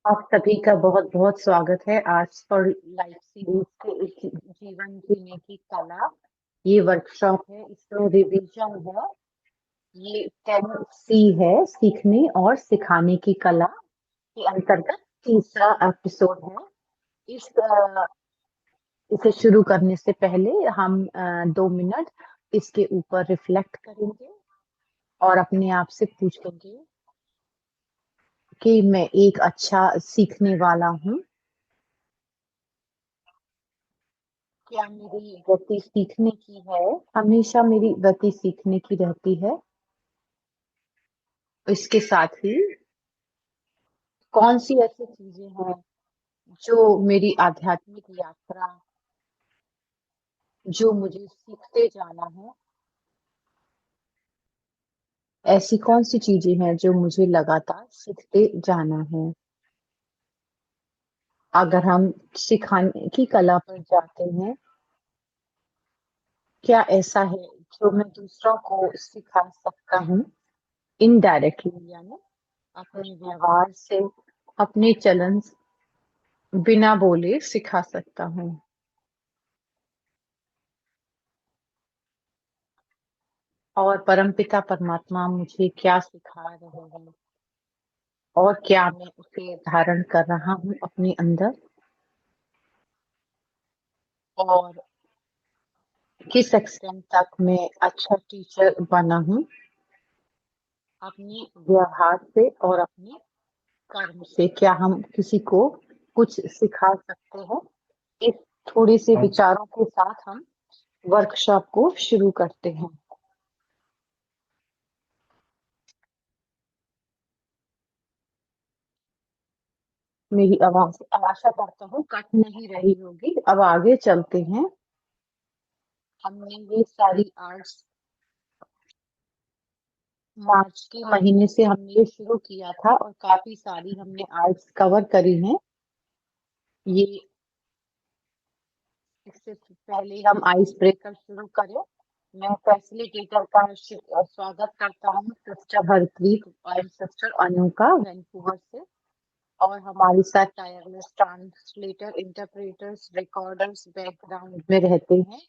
आप सभी का बहुत बहुत स्वागत है आज फॉर लाइफ सीरीज के इस जीवन जीने की कला। ये वर्कशॉप है, इसमें रिवीजन है। ये 10C है, सीखने और सिखाने की कला के अंतर्गत तीसरा एपिसोड है। इस इसे शुरू करने से पहले हम 2 मिनट इसके ऊपर रिफ्लेक्ट करेंगे और अपने आप से पूछेंगे कि मैं एक अच्छा सीखने वाला हूँ। क्या मेरी गति सीखने की है? हमेशा मेरी गति सीखने की रहती है। इसके साथ ही कौन सी ऐसी चीजें हैं जो मेरी आध्यात्मिक यात्रा, जो मुझे सीखते जाना है, ऐसी कौन सी चीजें हैं जो मुझे लगातार सीखते जाना है। अगर हम सिखाने की कला पर जाते हैं, क्या ऐसा है जो मैं दूसरों को सिखा सकता हूँ इनडायरेक्टली, यानी अपने व्यवहार से, अपने चलन बिना बोले सिखा सकता हूँ। और परमपिता परमात्मा मुझे क्या सिखा रहे हैं और क्या मैं उसे धारण कर रहा हूँ अपने अंदर, और किस एक्सटेंट तक मैं अच्छा टीचर बना हूँ अपने व्यवहार से और अपने कर्म से। क्या हम किसी को कुछ सिखा सकते हैं? इस थोड़े से विचारों के साथ हम वर्कशॉप को शुरू करते हैं। मेरी आवाज आशा करता हूँ कट नहीं रही होगी। अब आगे चलते हैं। हमने ये सारी आर्ट्स मार्च के महीने से हमने ये शुरू किया था और काफी सारी हमने आर्ट्स कवर करी हैं। ये इससे पहले हम आइस ब्रेकर शुरू करें, मैं फैसिलिटेटर का स्वागत करता हूँ सिस्टर हरप्रीत और सिस्टर अनु वैंकूवर से। और हमारे साथ tireless translator, interpreters, recorders background में रहते हैं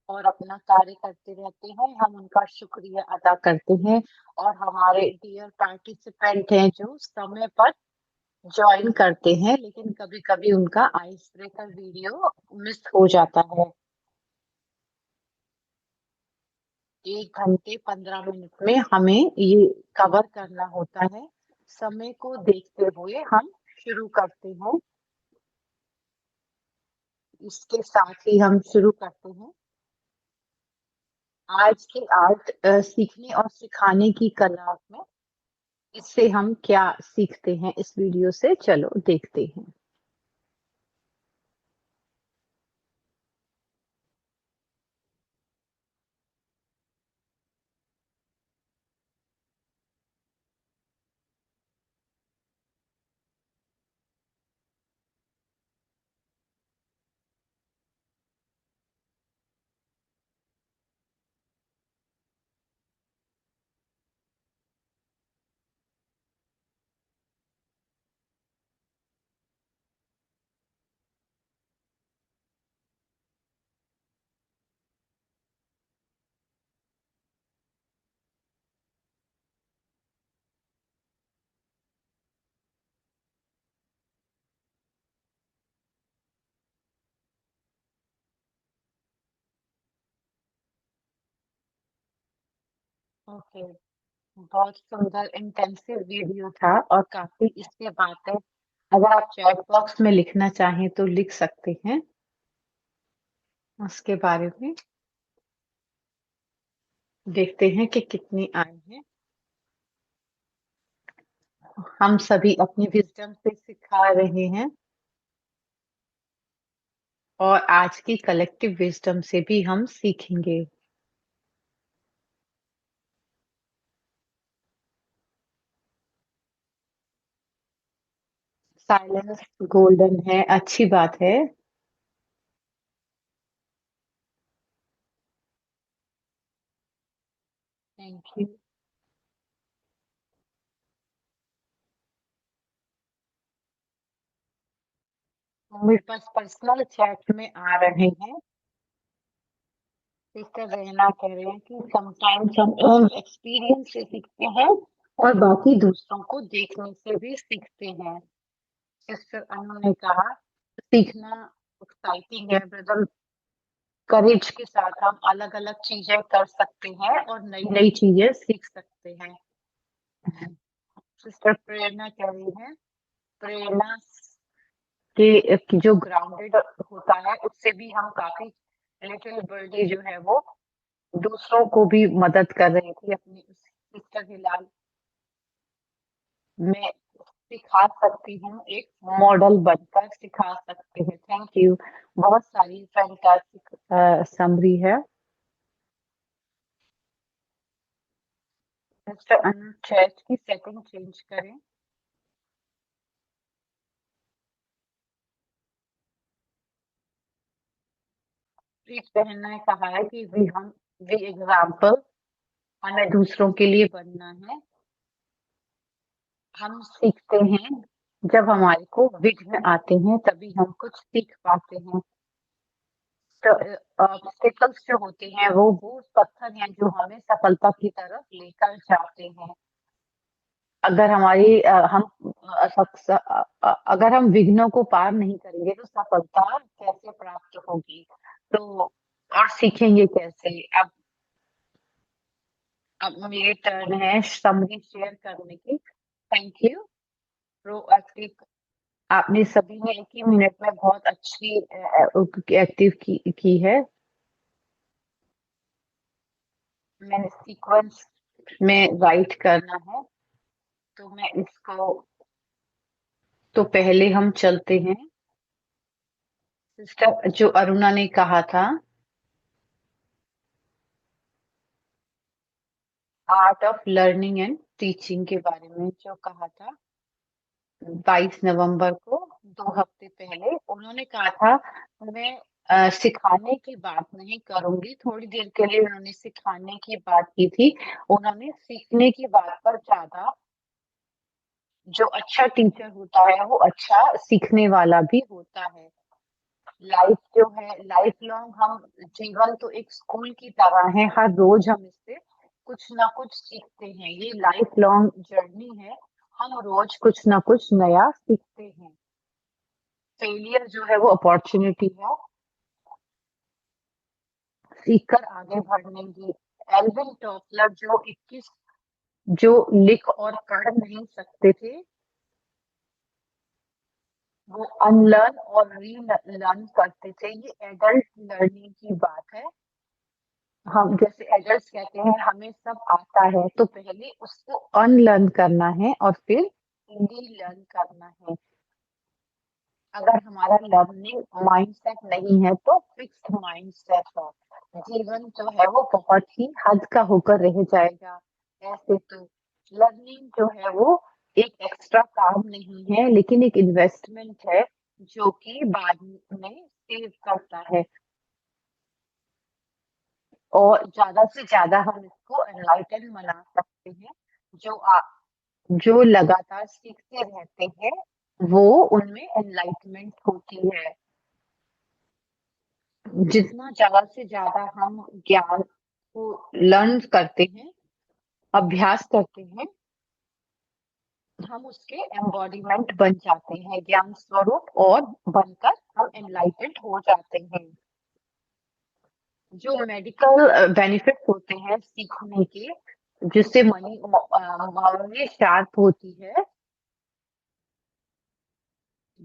और अपना कार्य करते रहते हैं। हम उनका शुक्रिया अदा करते हैं। और हमारे डियर पार्टिसिपेंट हैं जो समय पर ज्वाइन करते हैं, लेकिन कभी कभी उनका आइस ब्रेकर वीडियो मिस हो जाता है। 1 घंटे 15 मिनट में हमें ये कवर करना होता है। समय को देखते हुए हम शुरू करते हैं। इसके साथ ही हम शुरू करते हैं आज की आर्ट सीखने और सिखाने की कला में। इससे हम क्या सीखते हैं इस वीडियो से, चलो देखते हैं। ओके, बहुत सुंदर इंटेंसिव वीडियो था और काफी इसके बातें अगर आप चैट बॉक्स में लिखना चाहें तो लिख सकते हैं उसके बारे में। देखते हैं कि कितनी आई हैं। हम सभी अपनी विजडम से सिखा रहे हैं और आज की कलेक्टिव विजडम से भी हम सीखेंगे। साइलेंस गोल्डन है, अच्छी बात है। Thank you. मेरे पास पर्सनल चैट में आ रहे हैं। सिस्टर रहना कह रहे हैं कि समटाइम्स हम ओन एक्सपीरियंस से सीखते हैं और बाकी दूसरों को देखने से भी सीखते हैं। सिस्टर अनु ने कहा सीखना एक्साइटिंग है ब्रदर। करेज के साथ हम अलग अलग चीजें कर सकते हैं और नई नई चीजें सीख सकते हैं। सिस्टर प्रेरणा कह रही है प्रेरणा कि जो ग्राउंडेड होता है उससे भी हम काफी लिटिल बर्डी जो है वो दूसरों को भी मदद कर रही थी अपनी सिस्टर हिलाल। मैं सिखा सकती हूँ एक मॉडल बनकर सिखा सकते हैं। Thank you. बहुत सारी फैंटास्टिक समरी है। मिस्टर अनु चैट की सेटिंग चेंज करें। प्रीत बहन ने कहा है कि वी एग्जाम्पल हमें दूसरों के लिए बनना है। हम सीखते हैं जब हमारे को विघ्न आते हैं तभी हम कुछ सीख पाते हैं। तो ऑब्स्टिकल्स जो होते हैं वो पत्थर हैं जो हमें सफलता की तरफ लेकर जाते हैं। अगर हमारी अगर हम विघ्नों को पार नहीं करेंगे तो सफलता कैसे प्राप्त होगी। तो और सीखेंगे कैसे। अब मेरी टर्न है समरी शेयर करने की। Thank you. प्रोएक्टिव आपने सभी ने एक ही मिनट में बहुत अच्छी एक्टिव की है। मैंने सीक्वेंस में राइट करना है तो मैं इसको तो पहले हम चलते हैं। सिस्टर जो अरुणा ने कहा था art of learning and teaching के बारे में जो कहा था 22 नवंबर को 2 हफ्ते पहले उन्होंने कहा था मैं सिखाने की बात नहीं करूंगी। थोड़ी देर के लिए उन्होंने सिखाने की बात की थी। उन्होंने सीखने की बात पर ज्यादा जो अच्छा टीचर होता है वो अच्छा सीखने वाला भी होता है। लाइफ जो है लाइफ लॉन्ग हम जीवन तो एक स्कूल की तरह है। हर रोज हम इससे कुछ ना कुछ सीखते हैं। ये लाइफ लॉन्ग जर्नी है। हम रोज कुछ ना कुछ नया सीखते हैं। फेलियर जो है वो अपॉर्चुनिटी है सीखकर आगे बढ़ने की। एल्विन टॉफलर जो 21 जो लिख और पढ़ नहीं सकते थे वो अनलर्न और रीलर्न करते थे। ये एडल्ट लर्निंग की बात है। हम जैसे एडल्ट्स कहते हैं हमें सब आता है तो पहले उसको अनलर्न करना है और फिर रीलर्न करना है। अगर हमारा लर्निंग माइंडसेट नहीं है तो फिक्स्ड माइंडसेट है। जीवन जो है वो बहुत ही हद का होकर रह जाएगा। ऐसे तो लर्निंग जो है वो एक एक्स्ट्रा काम नहीं है लेकिन एक इन्वेस्टमेंट है जो कि बाद में सेव करता है। और ज्यादा से ज्यादा हम इसको एनलाइटन बना सकते हैं। जो लगातार सीखते रहते हैं वो उनमें एनलाइटमेंट होती है। जितना ज्यादा से ज्यादा हम ज्ञान को लर्न करते हैं अभ्यास करते हैं हम उसके एम्बॉडीमेंट बन जाते हैं ज्ञान स्वरूप और बनकर हम एनलाइटेंड हो जाते हैं। जो मेडिकल बेनिफिट्स होते हैं सीखने के जिससे मेमोरी शार्प होती है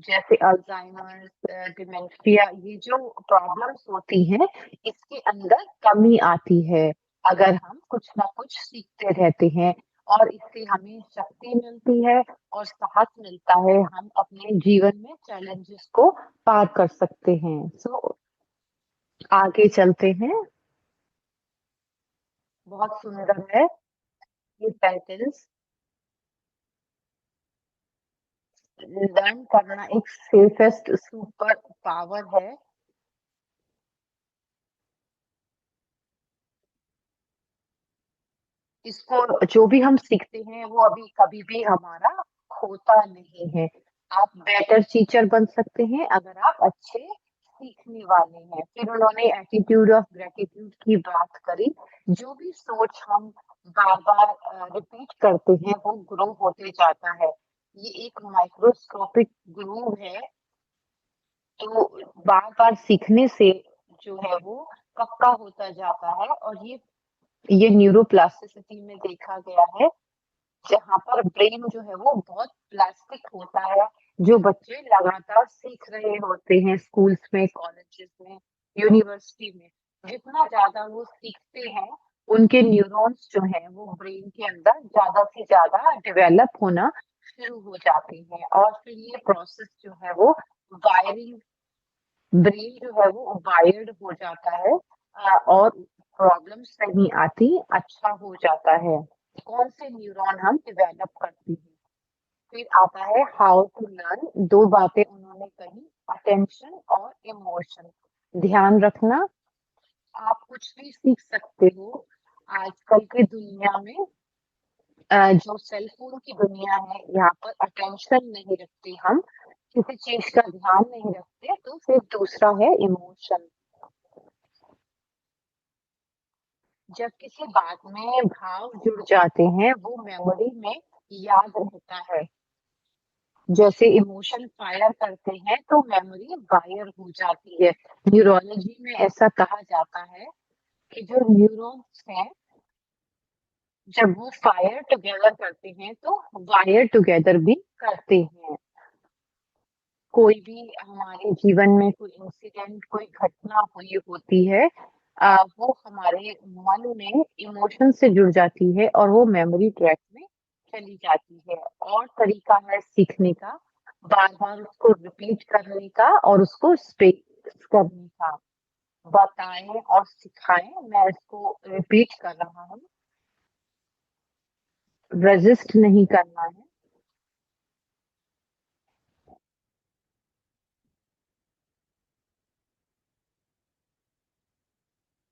जैसे अल्जाइमर डिमेंशिया ये जो प्रॉब्लम्स होती हैं इसके अंदर कमी आती है अगर हम कुछ ना कुछ सीखते रहते हैं। और इससे हमें शक्ति मिलती है और साहस मिलता है। हम अपने जीवन में चैलेंजेस को पार कर सकते हैं। सो आगे चलते हैं। बहुत सुंदर है ये सेंटेंस। लर्न करना एक सेफेस्ट सुपर पावर है। इसको जो भी हम सीखते हैं वो अभी कभी भी हमारा खोता नहीं है। आप बेटर टीचर बन सकते हैं अगर आप अच्छे सीखने वाले हैं। फिर उन्होंने एटीट्यूड ऑफ ग्रेटिट्यूड की बात करी। जो भी सोच हम बार बार रिपीट करते हैं वो ग्रो होते जाता है। ये एक माइक्रोस्कोपिक ग्रूव है। तो बार बार सीखने से जो है वो पक्का होता जाता है। और ये न्यूरोप्लास्टिसिटी में देखा गया है, जहाँ पर ब्रेन जो है वो बहुत प्लास्टिक होता है। जो बच्चे लगातार सीख रहे होते हैं स्कूल्स में, कॉलेजेस में, यूनिवर्सिटी में, जितना ज्यादा वो सीखते हैं उनके न्यूरॉन्स जो है वो ब्रेन के अंदर ज्यादा से ज्यादा डेवलप होना शुरू हो जाते हैं। और फिर ये प्रोसेस जो है वो वायरिंग, ब्रेन जो है वो वायर्ड हो जाता है, और प्रॉब्लम्स नहीं आती, अच्छा हो जाता है। कौन से न्यूरॉन हम डेवलप करते हैं। फिर आता है हाउ टू लर्न। दो बातें उन्होंने कही, अटेंशन और इमोशन। ध्यान रखना। आप कुछ भी सीख सकते हो आजकल की दुनिया में। जो सेल फोन की दुनिया है यहाँ पर अटेंशन नहीं रखते हम, किसी चीज का ध्यान नहीं रखते। तो फिर दूसरा है इमोशन। जब किसी बात में भाव जुड़ जाते हैं वो मेमोरी में याद रहता है। जैसे इमोशन फायर करते हैं तो मेमोरी वायर हो जाती है। न्यूरोलॉजी में ऐसा कहा जाता है कि जो न्यूरॉन्स हैं जब वो फायर टुगेदर करते हैं तो वायर टुगेदर भी करते हैं। कोई भी हमारे जीवन में कोई इंसिडेंट, कोई घटना हुई होती है, वो हमारे मन में इमोशन से जुड़ जाती है और वो मेमोरी ट्रैक में चली जाती है। और तरीका है सीखने का, बार बार उसको रिपीट करने का और उसको स्पेस करने का। बताएं और सिखाएं, मैं इसको रिपीट कर रहा हूँ। रेजिस्ट नहीं करना है।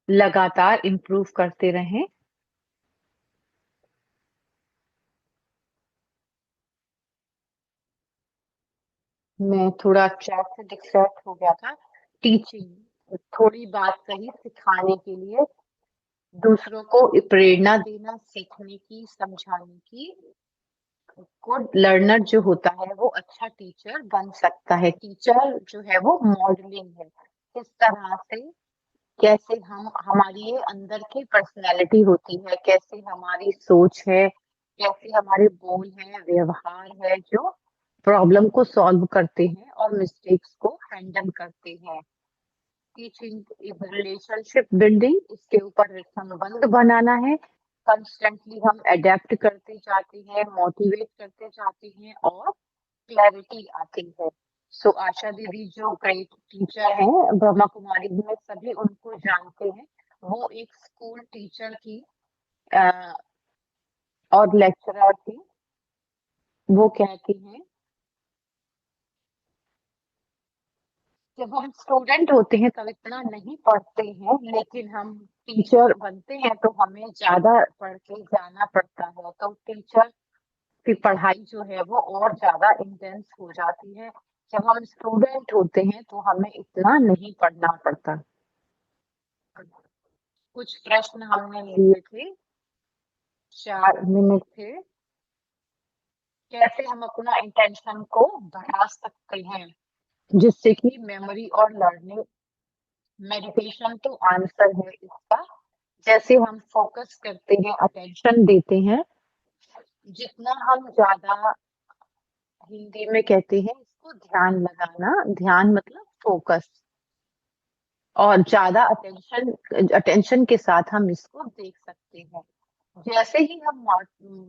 लगातार इम्प्रूव करते रहें। मैं थोड़ा चैट से डिस्ट्रैक्ट हो गया था। टीचिंग, थोड़ी बात कही सिखाने के लिए, दूसरों को प्रेरणा देना, सीखने की, समझाने की। गुड लर्नर जो होता है वो अच्छा टीचर बन सकता है। टीचर जो है वो मॉडलिंग है, किस तरह से, कैसे हम, हमारी ये अंदर की पर्सनैलिटी होती है, कैसे हमारी सोच है, कैसे हमारे बोल हैं, व्यवहार है, जो प्रॉब्लम को सॉल्व करते हैं और मिस्टेक्स को हैंडल करते हैं। टीचिंग रिलेशनशिप बिल्डिंग, इसके ऊपर संबंध बनाना है। कंस्टेंटली हम अडेप्ट करते जाते हैं, मोटिवेट करते जाते हैं और क्लैरिटी आती है। सो आशा दीदी जो ग्रेट टीचर हैं ब्रह्मा कुमारी में, सभी उनको जानते हैं। वो एक स्कूल टीचर थी, अ, और लेक्चरर थी। वो कहती हैं, जब हम स्टूडेंट होते हैं तब इतना नहीं पढ़ते हैं, लेकिन हम टीचर बनते हैं तो हमें ज्यादा पढ़ के जाना पड़ता है। तो टीचर की पढ़ाई जो है वो और ज्यादा इंटेंस हो जाती है। जब हम स्टूडेंट होते हैं तो हमें इतना नहीं पढ़ना पड़ता। कुछ प्रश्न हमने लिए थे, 4 मिनट थे। कैसे हम अपना इंटेंशन को बढ़ा सकते हैं जिससे कि मेमोरी और लर्निंग। मेडिटेशन तो आंसर है इसका। जैसे हम फोकस करते हैं, अटेंशन देते हैं, जितना हम ज्यादा, हिंदी में कहते हैं इसको ध्यान लगाना, ध्यान मतलब फोकस, और ज्यादा अटेंशन, अटेंशन के साथ हम इसको देख सकते हैं। जैसे ही हम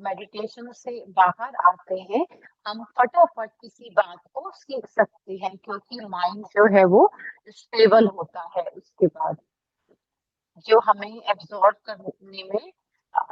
मेडिटेशन से बाहर आते हैं हम फटाफट किसी बात को सीख सकते हैं, क्योंकि माइंड जो है वो स्टेबल होता है उसके बाद, जो हमें एब्जॉर्ब करने में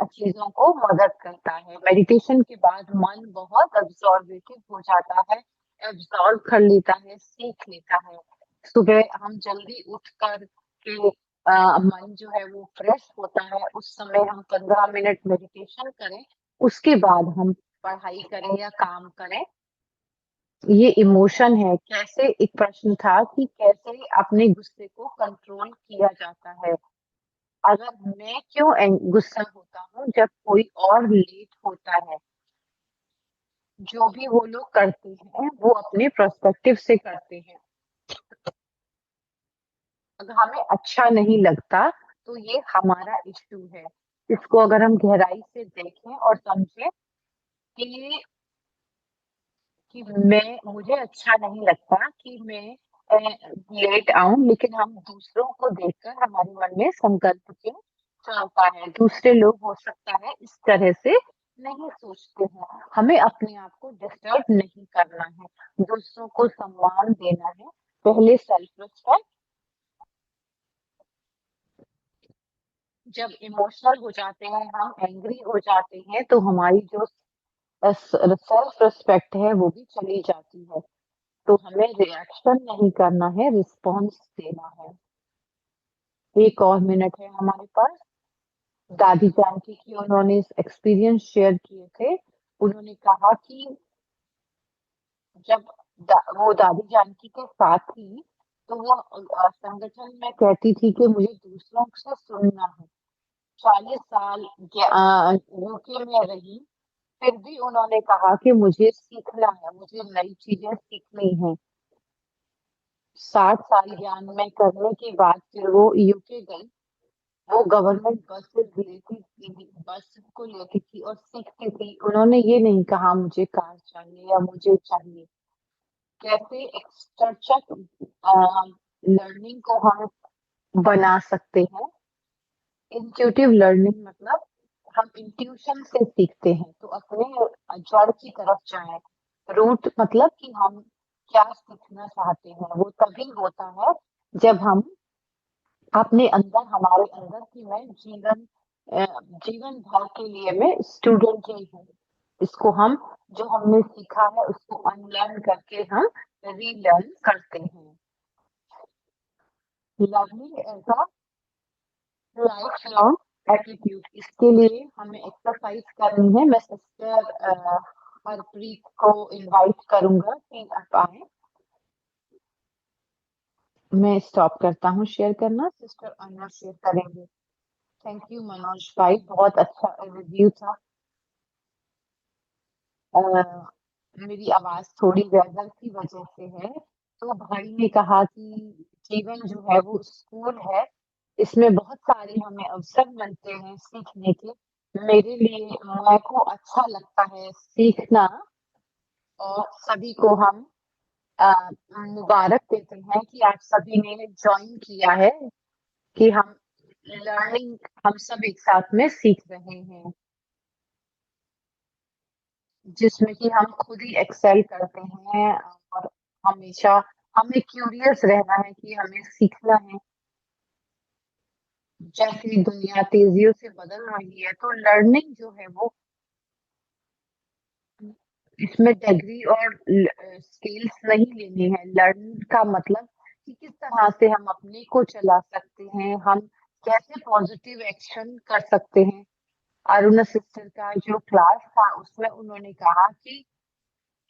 चीजों को मदद करता है। मेडिटेशन के बाद मन बहुत एब्जॉर्बेटिव हो जाता है, एब्जॉर्ब कर लेता है, सीख लेता है। सुबह हम जल्दी उठकर के मन जो है वो फ्रेश होता है, उस समय हम 15 मिनट मेडिटेशन करें, उसके बाद हम पढ़ाई करें या काम करें ये इमोशन है। कैसे, एक प्रश्न था कि कैसे अपने गुस्से को कंट्रोल किया जाता है। अगर मैं क्यों गुस्सा होता हूँ जब कोई और लेट होता है। जो भी वो लोग करते हैं वो अपने पर्सपेक्टिव से करते हैं। अगर हमें अच्छा नहीं लगता तो ये हमारा इश्यू है। इसको अगर हम गहराई से देखें और समझें कि मैं मुझे अच्छा नहीं लगता कि मैं लेट आऊं, लेकिन हम दूसरों को देखकर हमारे मन में संकल्प क्यों चलता है। दूसरे लोग हो सकता है इस तरह से नहीं सोचते हैं। हमें अपने आप को डिस्टर्ब नहीं करना है, दूसरों को सम्मान देना है। पहले सेल्फ रिस्पेक्ट। जब इमोशनल हो जाते हैं, हम एंग्री हो जाते हैं, तो हमारी जो सेल्फ रिस्पेक्ट है वो भी चली जाती है। तो हमें रिएक्शन नहीं करना है, रिस्पॉन्स देना है। एक और मिनट है हमारे पास। दादी जानकी की उन्होंने एक्सपीरियंस शेयर किए थे। उन्होंने कहा कि जब वो दादी जानकी के साथ थी, तो वो संगठन में कहती थी कि मुझे दूसरों से सुनना है। 40 साल यूके में रही, फिर भी उन्होंने कहा कि मुझे सीखना है, मुझे नई चीजें सीखनी है। 60 साल ज्ञान में करने के बाद फिर वो यूके गई। वो गवर्नमेंट बस को लेती थी और सीखती थी। उन्होंने ये नहीं कहा मुझे कार चाहिए या मुझे चाहिए। कैसे एक्स्ट्रा लर्निंग को हम बना सकते हैं। इंट्यूटिव लर्निंग मतलब हम इंट्यूशन से सीखते हैं, तो अपने जड़ की तरफ जाएं। रूट मतलब कि हम क्या सीखना चाहते हैं, वो तभी होता है जब हम अपने अंदर, हमारे अंदर की मैं अ, जीवन भर के लिए मैं स्टूडेंट ही हूँ। इसको हम, जो हमने सीखा है उसको अनलर्न करके हम रीलर्न करते हैं। Learning as a lifelong attitude. इसके लिए हमें एक्सरसाइज करनी है। मैं सिस्टर हरप्रीत को इनवाइट करूंगा कि आप आए। मैं स्टॉप करता हूँ शेयर करना, सिस्टर अन्ना शेयर करेंगे। थैंक यू मनोज भाई, बहुत अच्छा रिव्यू था। अ, मेरी आवाज थोड़ी वेदर की वजह से है। तो भाई ने कहा कि जीवन जो है वो स्कूल है। इसमें बहुत सारे हमें अवसर मिलते हैं सीखने के। मेरे लिए, मेरे को अच्छा लगता है सीखना। और सभी को हम अ, मुबारक देते हैं कि आप सभी ने ज्वाइन किया है, कि हम लर्निंग, हम सब एक साथ में सीख रहे हैं, जिसमें कि हम खुद ही एक्सेल करते हैं। और हमेशा हमें क्यूरियस रहना है कि हमें सीखना है। जैसे दुनिया तेजियों से बदल रही है, तो लर्निंग जो है वो, इसमें डिग्री और स्किल्स नहीं लेनी है। लर्न का मतलब कि किस तरह से हम अपने को चला सकते हैं, हम कैसे पॉजिटिव एक्शन कर सकते हैं। अरुणा सिस्टर का जो क्लास था उसमें उन्होंने कहा कि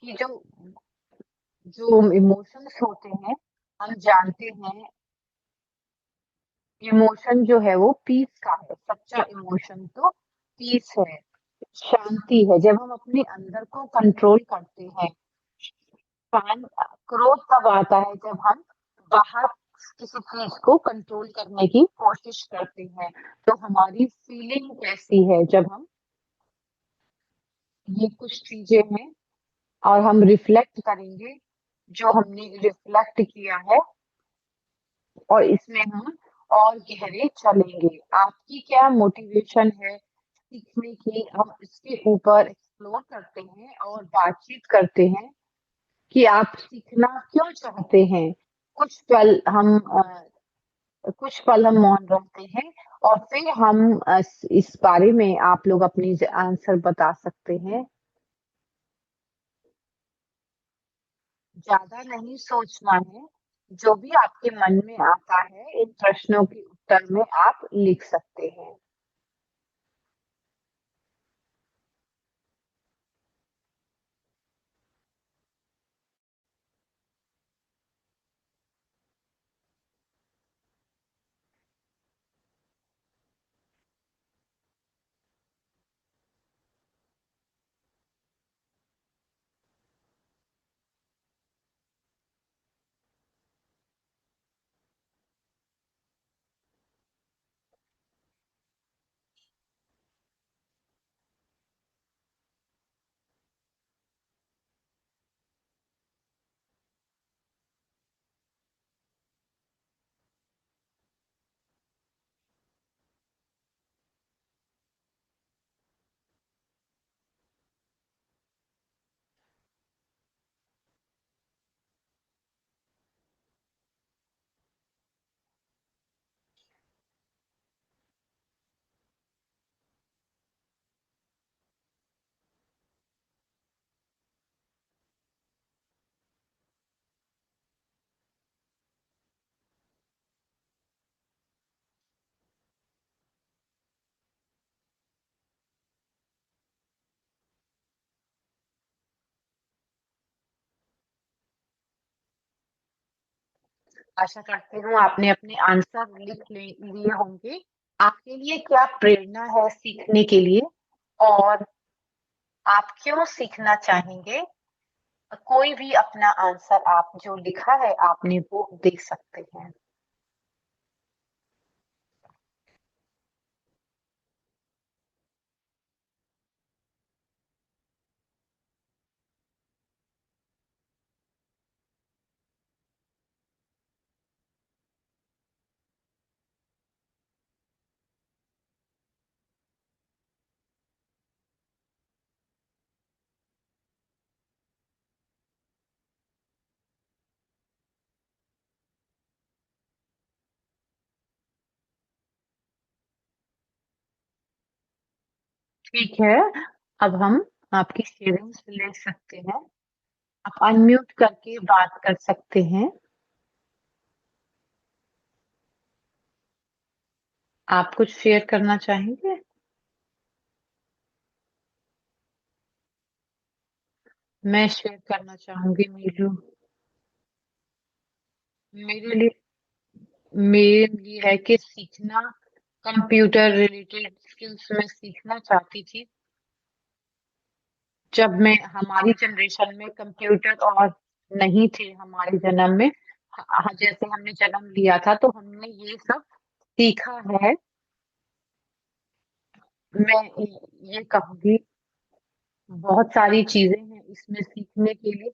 जो जो इमोशंस होते हैं, हम जानते हैं इमोशन जो है वो पीस का है। सच्चा इमोशन तो पीस है, शांति है। जब हम अपने अंदर को कंट्रोल करते हैं। फैन, क्रोध तब आता है जब हम बाहर किसी चीज को कंट्रोल करने की कोशिश करते हैं। तो हमारी फीलिंग कैसी है जब हम, ये कुछ चीजें हैं। और हम रिफ्लेक्ट करेंगे जो हमने रिफ्लेक्ट किया है, और इसमें हम और गहरे चलेंगे। आपकी क्या मोटिवेशन है सीखने की, हम इसके ऊपर एक्सप्लोर करते हैं और बातचीत करते हैं कि आप सीखना क्यों चाहते हैं। कुछ पल हम कुछ पल हम मौन रहते हैं, और फिर हम इस बारे में आप लोग अपनी आंसर बता सकते हैं। ज्यादा नहीं सोचना है। जो भी आपके मन में आता है, इन प्रश्नों के उत्तर में आप लिख सकते हैं। आशा करती हूँ आपने अपने आंसर लिए होंगे। आपके लिए क्या प्रेरणा है सीखने के लिए और आप क्यों सीखना चाहेंगे? कोई भी अपना आंसर आप जो लिखा है आपने वो दे सकते हैं। ठीक है, अब हम आपकी शेयरिंग्स ले सकते हैं। आप अनम्यूट करके बात कर सकते हैं। आप कुछ शेयर करना चाहेंगे? मैं शेयर करना चाहूँगी मीरू। मेरे लिए मेरे लिए है कि सीखना कंप्यूटर रिलेटेड स्किल्स मैं सीखना चाहती थी। जब मैं हमारी जनरेशन में कंप्यूटर और नहीं थे हमारे जन्म में। जैसे हमने जन्म लिया था तो हमने ये सब सीखा है। मैं ये कहूँगी बहुत सारी चीज़ें हैं इसमें सीखने के लिए।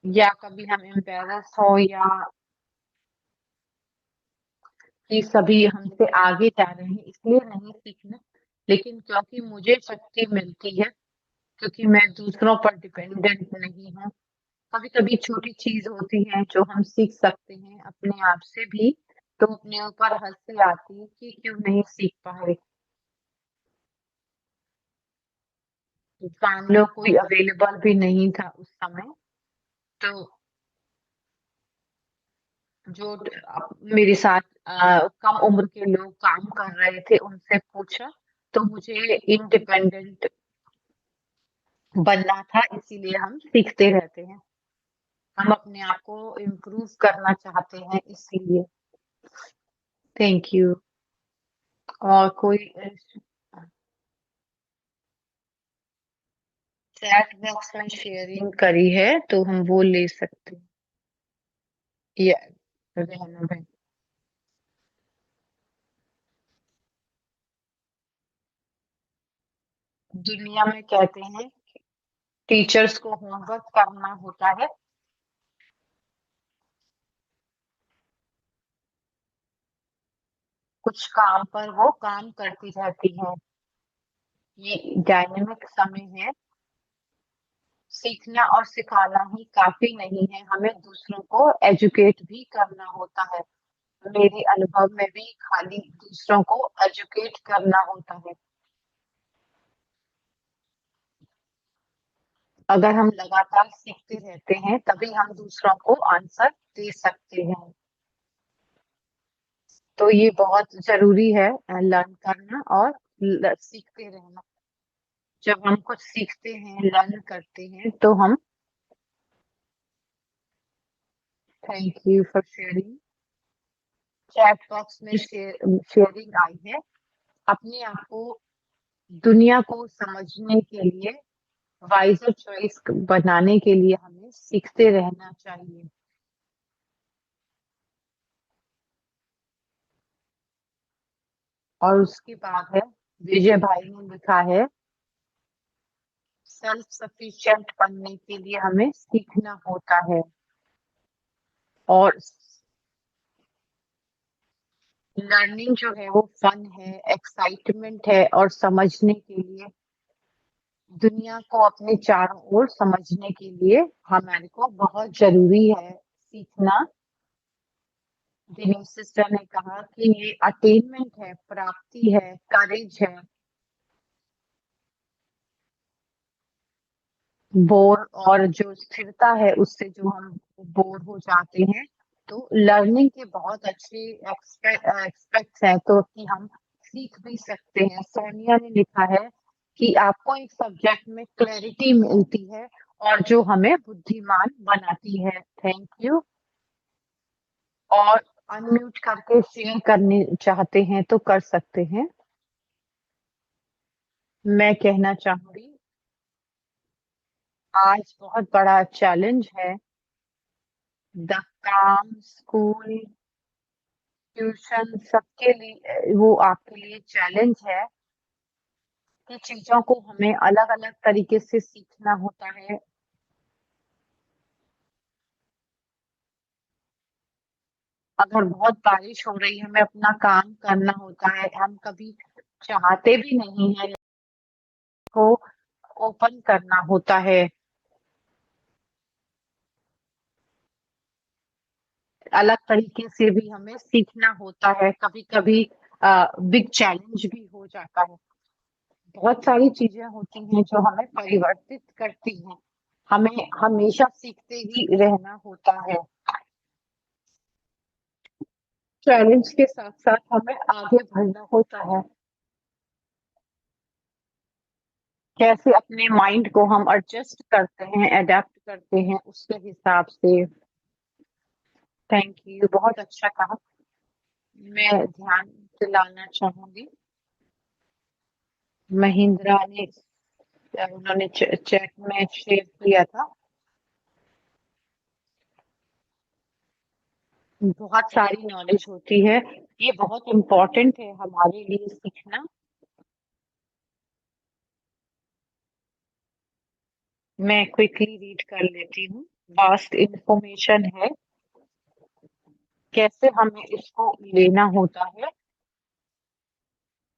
या कभी हम एम्बैरेस हो या कि सभी हमसे आगे जा रहे हैं इसलिए नहीं सीखना। लेकिन क्योंकि मुझे शक्ति मिलती है, क्योंकि मैं दूसरों पर डिपेंडेंट नहीं हूँ। कभी-कभी छोटी चीज़ होती है जो हम सीख सकते हैं अपने आप से भी, तो अपने ऊपर हँसी आती है कि क्यों नहीं सीख पा रहे। जान लो कोई अवेलेबल भी नहीं था उस समय, तो जो मेरे साथ कम उम्र के लोग काम कर रहे थे उनसे पूछा, तो मुझे इंडिपेंडेंट बनना था इसीलिए हम सीखते रहते हैं। हम अपने आप को इम्प्रूव करना चाहते हैं इसीलिए। Thank you. और कोई चैट बॉक्स में शेयरिंग करी है तो हम वो ले सकते हैं। या रहना है। दुनिया में कहते हैं टीचर्स को होमवर्क करना होता है। कुछ काम पर वो काम करती रहती हैं। ये डायनेमिक समय है। सीखना और सिखाना ही काफ़ी नहीं है, हमें दूसरों को एजुकेट भी करना होता है। मेरे अनुभव में भी खाली दूसरों को एजुकेट करना होता है। अगर हम लगातार सीखते रहते हैं, तभी हम दूसरों को आंसर दे सकते हैं। तो ये बहुत ज़रूरी है लर्न करना और सीखते रहना। जब हम कुछ सीखते हैं, लर्न करते हैं, तो हम thank you for sharing. Chat box में शेयरिंग आई है। अपने आप को दुनिया को समझने के लिए वाइज़र चॉइस बनाने के लिए हमें सीखते रहना चाहिए। और उसके बाद है विजय भाई ने लिखा है सेल्फ सफिशिएंट बनने के लिए हमें सीखना होता है। और लर्निंग जो है वो फन है, एक्साइटमेंट है और समझने के लिए दुनिया को अपने चारों ओर समझने के लिए हमारे को बहुत ज़रूरी है सीखना। दिनेश सिस्टर ने कहा कि ये अटेनमेंट है, प्राप्ति है, करेज है। बोर और जो स्थिरता है उससे जो हम बोर हो जाते हैं, तो लर्निंग के बहुत अच्छे एक्सपेक्ट्स हैं तो कि हम सीख भी सकते हैं। सोनिया ने लिखा है कि आपको एक सब्जेक्ट में क्लैरिटी मिलती है और जो हमें बुद्धिमान बनाती है। Thank you. और अनम्यूट करके शेयर करने चाहते हैं तो कर सकते हैं। मैं कहना चाहूंगी आज बहुत बड़ा चैलेंज है। द काम, स्कूल, ट्यूशन सबके लिए वो आपके लिए चैलेंज है कि चीजों को हमें अलग अलग तरीके से सीखना होता है। अगर बहुत बारिश हो रही है, हमें अपना काम करना होता है, हम कभी चाहते भी नहीं है को ओपन करना होता है। अलग तरीके से भी हमें सीखना होता है। कभी कभी बिग चैलेंज भी हो जाता है। बहुत सारी चीजें होती हैं जो हमें परिवर्तित करती हैं। हमें हमेशा सीखते ही रहना होता है। चैलेंज के साथ साथ हमें आगे बढ़ना होता है। कैसे अपने माइंड को हम एडजस्ट करते हैं, अडेप्ट करते हैं उसके हिसाब से। थैंक यू, बहुत अच्छा कहा। मैं ध्यान दिलाना चाहूंगी, महिंद्रा ने उन्होंने चैट में शेयर किया था। बहुत सारी नॉलेज होती है, ये बहुत इम्पोर्टेंट है हमारे लिए सीखना। मैं क्विकली रीड कर लेती हूँ। वास्ट इंफॉर्मेशन है, कैसे हमें इसको लेना होता है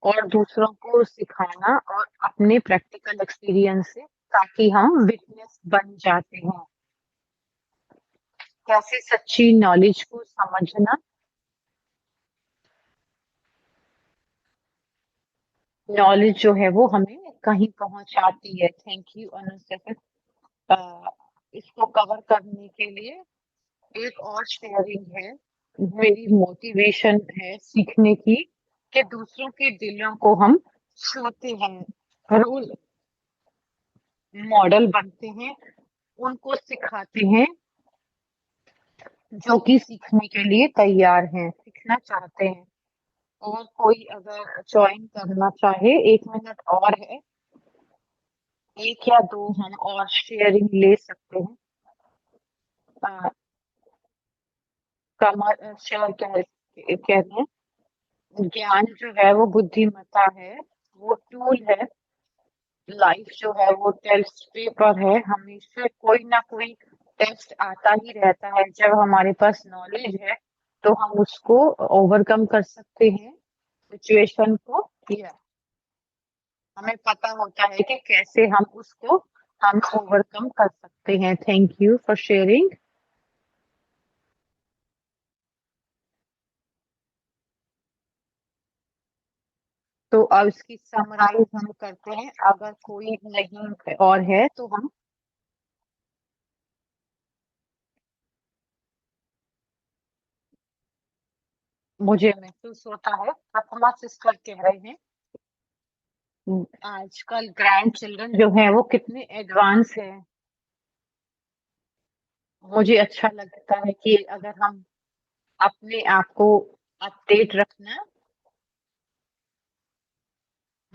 और दूसरों को सिखाना और अपने प्रैक्टिकल एक्सपीरियंस से, ताकि हम विटनेस बन जाते हैं। कैसे सच्ची नॉलेज को समझना, नॉलेज जो है वो हमें कहीं पहुंचाती है। Thank you Anushka. अ, इसको कवर करने के लिए एक और शेयरिंग है। मेरी मोटिवेशन है सीखने की कि दूसरों के दिलों को हम छूते हैं, रोल मॉडल बनते हैं, उनको सिखाते हैं जो कि सीखने के लिए तैयार हैं, सीखना चाहते हैं। और कोई अगर ज्वाइन करना चाहे, 1 मिनट और है, एक या दो हम और शेयरिंग ले सकते हैं। अ, कमर शेयर कह रहे हैं। ज्ञान जो है वो बुद्धिमत्ता है, वो टूल है। लाइफ जो है वो टेस्ट पेपर है, हमेशा कोई ना कोई टेस्ट आता ही रहता है। जब हमारे पास नॉलेज है तो हम उसको ओवरकम कर सकते हैं, सिचुएशन को। या हमें पता होता है कि कैसे हम ओवरकम कर सकते हैं। Thank you for sharing. तो अब इसकी समराइज हम करते हैं, अगर कोई नहीं और है तो हम। मुझे महसूस होता है, प्रथमा सिस्टर कह रहे हैं, आजकल ग्रैंड चिल्ड्रन जो है वो कितने एडवांस है। मुझे अच्छा लगता है कि अगर हम अपने आप को अपडेट रखना,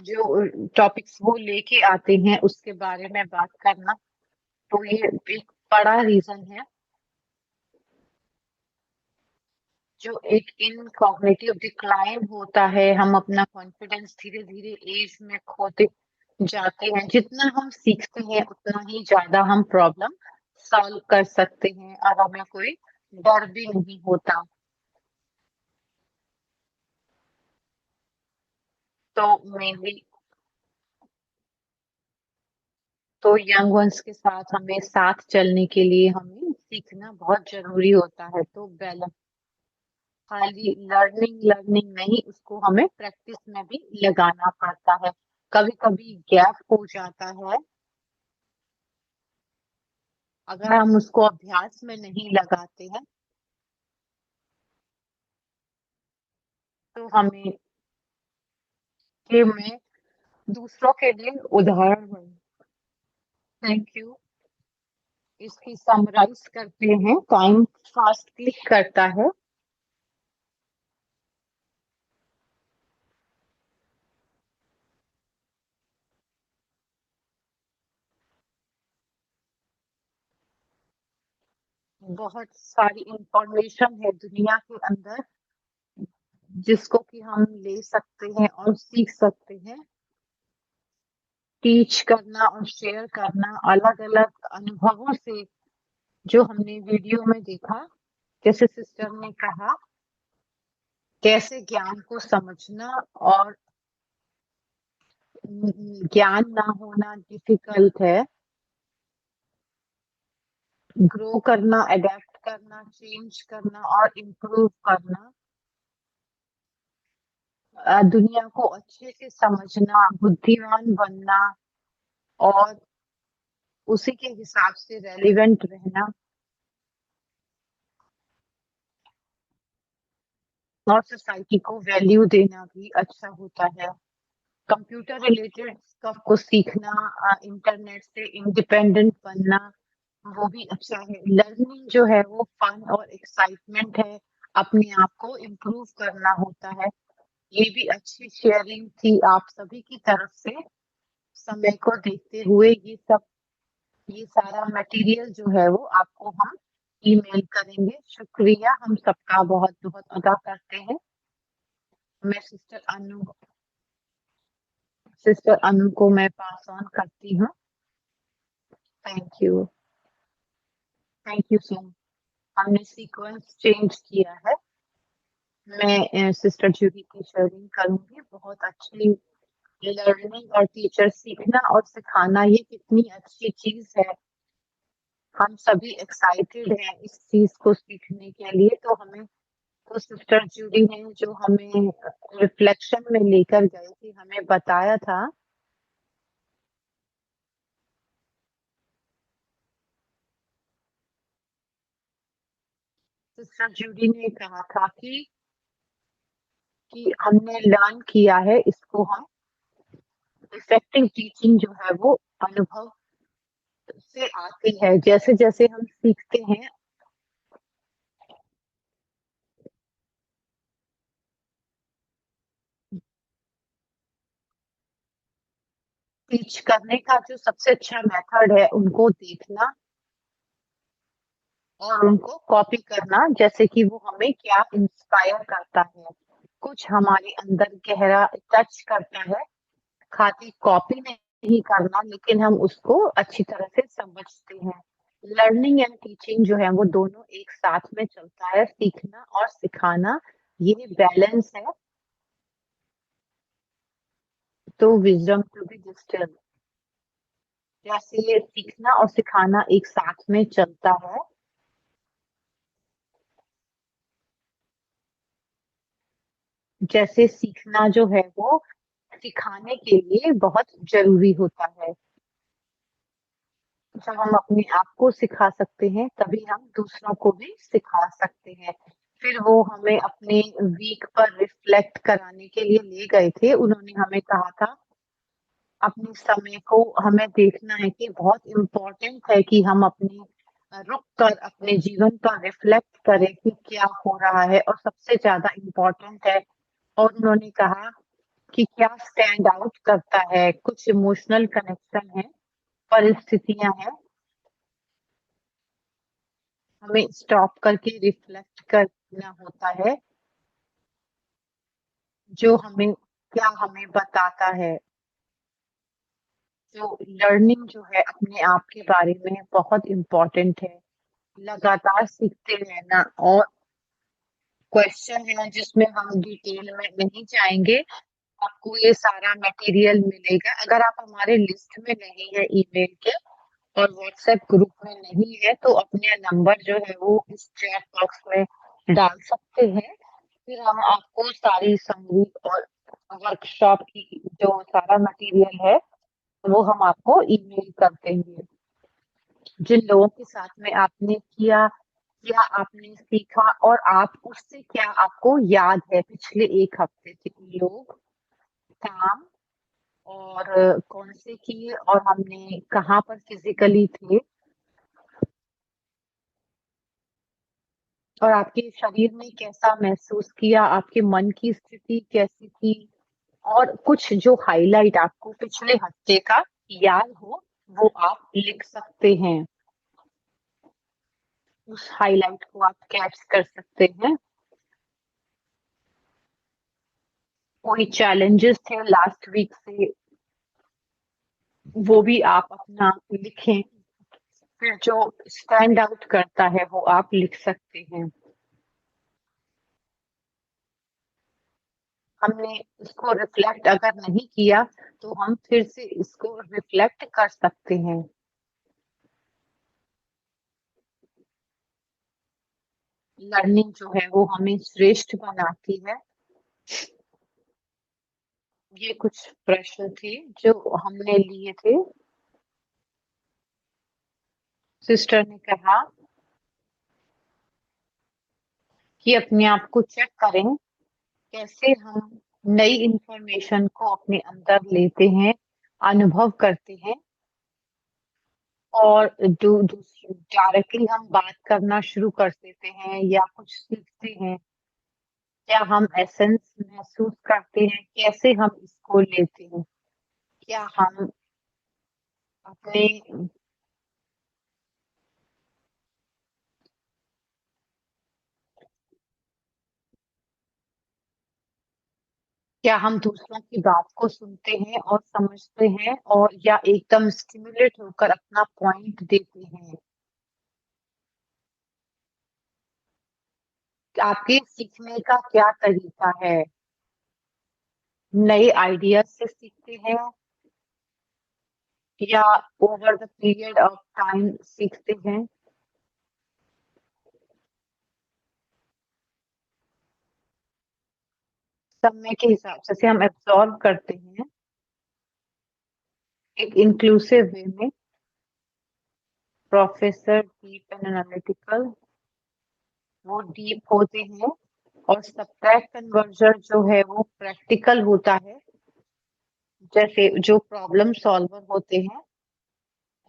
जो टॉपिक्स वो लेके आते हैं उसके बारे में बात करना, तो ये एक बड़ा रीजन है। जो एक इन कॉग्निटिव डिक्लाइन होता है, हम अपना कॉन्फिडेंस धीरे धीरे एज में खोते जाते हैं। जितना हम सीखते हैं उतना ही ज्यादा हम प्रॉब्लम सॉल्व कर सकते हैं और हमें कोई डर भी नहीं होता। तो मेनली तो यंग वंस के साथ हमें साथ चलने के लिए हमें सीखना बहुत जरूरी होता है। तो बैलेंस, खाली लर्निंग लर्निंग नहीं, उसको हमें प्रैक्टिस में भी लगाना पड़ता है। कभी कभी गैप हो जाता है, अगर हम उसको अभ्यास में नहीं लगाते हैं तो हमें, कि मैं दूसरों के लिए उदाहरण हूँ। Thank you. इसकी समराइज करते हैं। टाइम फास्ट क्लिक करता है। बहुत सारी इंफॉर्मेशन है दुनिया के अंदर, जिसको कि हम ले सकते हैं और सीख सकते हैं। टीच करना और शेयर करना अलग अलग अनुभवों से, जो हमने वीडियो में देखा, जैसे सिस्टर ने कहा, कैसे ज्ञान को समझना और ज्ञान ना होना डिफिकल्ट है। ग्रो करना, अडेप्ट करना, चेंज करना और इम्प्रूव करना, दुनिया को अच्छे से समझना, बुद्धिमान बनना और उसी के हिसाब से रेलिवेंट रहना और सोसाइटी को वैल्यू देना भी अच्छा होता है। कंप्यूटर रिलेटेड स्टफ को सीखना, इंटरनेट से इंडिपेंडेंट बनना, वो भी अच्छा है। लर्निंग जो है वो फन और एक्साइटमेंट है, अपने आप को इम्प्रूव करना होता है। ये भी अच्छी शेयरिंग थी आप सभी की तरफ से। समय को देखते हुए ये सारा मटेरियल जो है वो आपको हम ईमेल करेंगे। शुक्रिया हम सबका बहुत बहुत अदा करते हैं। मैं सिस्टर अनु को मैं पास ऑन करती हूँ। Thank you. Thank you so much. हमने सीक्वेंस चेंज किया है। मैं सिस्टर जूही की शेयरिंग करूंगी। बहुत अच्छी लर्निंग और टीचर सीखना और सिखाना, ये कितनी अच्छी चीज है। हम सभी एक्साइटेड हैं इस चीज को सीखने के लिए। तो सिस्टर जूडी ने जो हमें रिफ्लेक्शन में लेकर गए थे, हमें बताया था। सिस्टर जूडी ने कहा था कि हमने लर्न किया है, इसको हम इफेक्टिव टीचिंग जो है वो अनुभव से आती है। जैसे जैसे हम सीखते हैं, टीच करने का जो सबसे अच्छा मेथड है, उनको देखना और उनको कॉपी करना, जैसे कि वो हमें क्या इंस्पायर करता है, कुछ हमारे अंदर गहरा टच करता है। खाली कॉपी नहीं करना, लेकिन हम उसको अच्छी तरह से समझते हैं। लर्निंग एंड टीचिंग जो है वो दोनों एक साथ में चलता है, सीखना और सिखाना, ये बैलेंस है। तो विजडम टू बी डिस्टिल्ड, जैसे सीखना और सिखाना एक साथ में चलता है, जैसे सीखना जो है वो सिखाने के लिए बहुत जरूरी होता है। जब हम अपने आप को सिखा सकते हैं, तभी हम दूसरों को भी सिखा सकते हैं। फिर वो हमें अपने वीक पर रिफ्लेक्ट कराने के लिए ले गए थे। उन्होंने हमें कहा था, अपने समय को हमें देखना है कि बहुत इम्पोर्टेंट है कि हम अपने रुक कर अपने जीवन पर रिफ्लेक्ट करें कि क्या हो रहा है, और सबसे ज्यादा इम्पोर्टेंट है। और उन्होंने कहा कि क्या स्टैंड आउट करता है, कुछ इमोशनल कनेक्शन है, परिस्थितियां हैं। हमें स्टॉप करके रिफ्लेक्ट करना होता है, जो हमें क्या हमें बताता है। जो लर्निंग जो है अपने आप के बारे में बहुत इम्पोर्टेंट है। लगातार सीखते रहना। और क्वेश्चन है जिसमें हम डिटेल में नहीं जाएंगे। आपको ये सारा मटेरियल मिलेगा। अगर आप हमारे लिस्ट में नहीं है ईमेल के और व्हाट्सएप ग्रुप में नहीं है, तो अपने नंबर जो है वो इस चैट बॉक्स में डाल सकते हैं। फिर हम आपको सारी समरी और वर्कशॉप की जो सारा मटेरियल है वो हम आपको ईमेल कर देंगे। जिन लोगों के साथ में आपने किया, क्या आपने सीखा, और आप उससे क्या आपको याद है पिछले एक हफ्ते से, लोग, काम, और कौन से किए, और हमने कहाँ पर फिजिकली थे, और आपके शरीर में कैसा महसूस किया, आपके मन की स्थिति कैसी थी, और कुछ जो हाइलाइट आपको पिछले हफ्ते का याद हो, वो आप लिख सकते हैं। उस हाइलाइट को आप कैच कर सकते हैं। कोई चैलेंजेस थे लास्ट वीक से, वो भी आप अपना लिखें। फिर जो स्टैंड आउट करता है वो आप लिख सकते हैं। हमने इसको रिफ्लेक्ट अगर नहीं किया तो हम फिर से इसको रिफ्लेक्ट कर सकते हैं। लर्निंग जो है वो हमें श्रेष्ठ बनाती है। ये कुछ प्रश्न थे जो हमने लिए थे। सिस्टर ने कहा कि अपने आप को चेक करें, कैसे हम नई इंफॉर्मेशन को अपने अंदर लेते हैं, अनुभव करते हैं, और डायरेक्टली हम बात करना शुरू कर देते हैं या कुछ सीखते हैं। क्या हम एसेंस महसूस करते हैं, कैसे हम इसको लेते हैं? क्या हम अपने क्या हम दूसरों की बात को सुनते हैं और समझते हैं, और या एकदम स्टिमुलेट होकर अपना पॉइंट देते हैं? आपके सीखने का क्या तरीका है? नए आइडियाज से सीखते हैं या over the period of time सीखते हैं? समय के हिसाब से हम एब्जॉर्ब करते हैं एक इंक्लूसिव वे में। प्रोफेसर डीप एंड एनालिटिकल, वो डीप होते हैं, और सब्ट्रैक्ट कन्वर्जन जो है वो प्रैक्टिकल होता है। जैसे जो प्रॉब्लम सॉल्वर होते हैं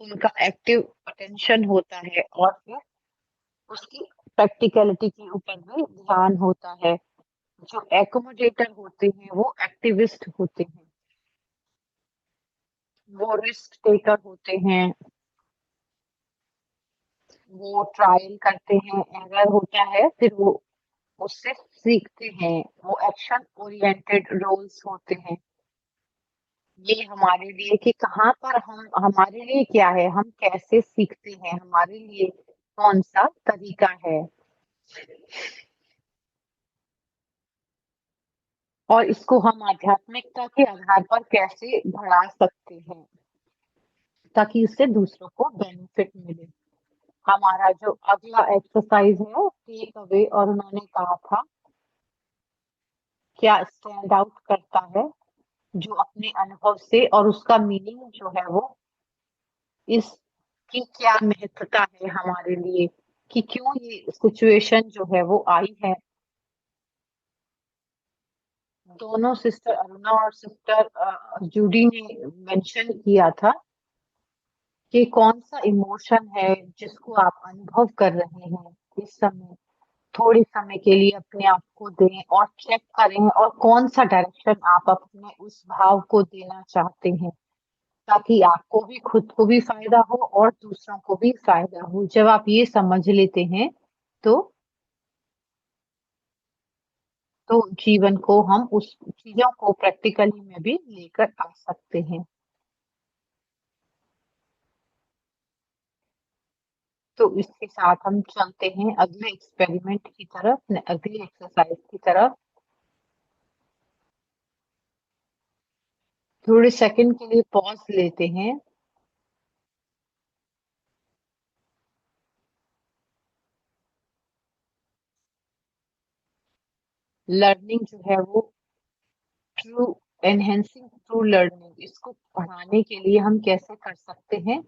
उनका एक्टिव अटेंशन होता है, और फिर उसकी प्रैक्टिकलिटी के ऊपर भी ध्यान होता है। जो एकोमोडेटर होते हैं वो एक्टिविस्ट होते हैं, वो रिस्क टेकर होते हैं, वो ट्रायल करते हैं, एरर होता है, फिर वो उससे सीखते हैं। वो एक्शन ओरिएंटेड रोल्स होते हैं। ये हमारे लिए कि कहाँ पर हम, हमारे लिए क्या है, हम कैसे सीखते हैं, हमारे लिए कौन सा तरीका है, और इसको हम आध्यात्मिकता के आधार पर कैसे बढ़ा सकते हैं ताकि इससे दूसरों को बेनिफिट मिले। हमारा जो अगला एक्सरसाइज है टेक अवे, और उन्होंने कहा था क्या स्टैंड आउट करता है जो अपने अनुभव से, और उसका मीनिंग जो है वो, इसकी क्या महत्वता है हमारे लिए, कि क्यों ये सिचुएशन जो है वो आई है। दोनों सिस्टर अरुणा और सिस्टर जूडी ने मेंशन किया था कि कौन सा इमोशन है जिसको आप अनुभव कर रहे हैं इस समय। थोड़े समय के लिए अपने आप को दें और चेक करें, और कौन सा डायरेक्शन आप अपने उस भाव को देना चाहते हैं, ताकि आपको भी, खुद को भी फायदा हो और दूसरों को भी फायदा हो। जब आप ये समझ लेते हैं तो जीवन को हम उस चीजों को प्रैक्टिकली में भी लेकर आ सकते हैं। तो इसके साथ हम चलते हैं अगले एक्सपेरिमेंट की तरफ, अगली एक्सरसाइज की तरफ। थोड़े सेकंड के लिए पॉज लेते हैं। लर्निंग जो है वो ट्रू, एनहेंसिंग ट्रू लर्निंग, इसको बढ़ाने के लिए हम कैसे कर सकते हैं?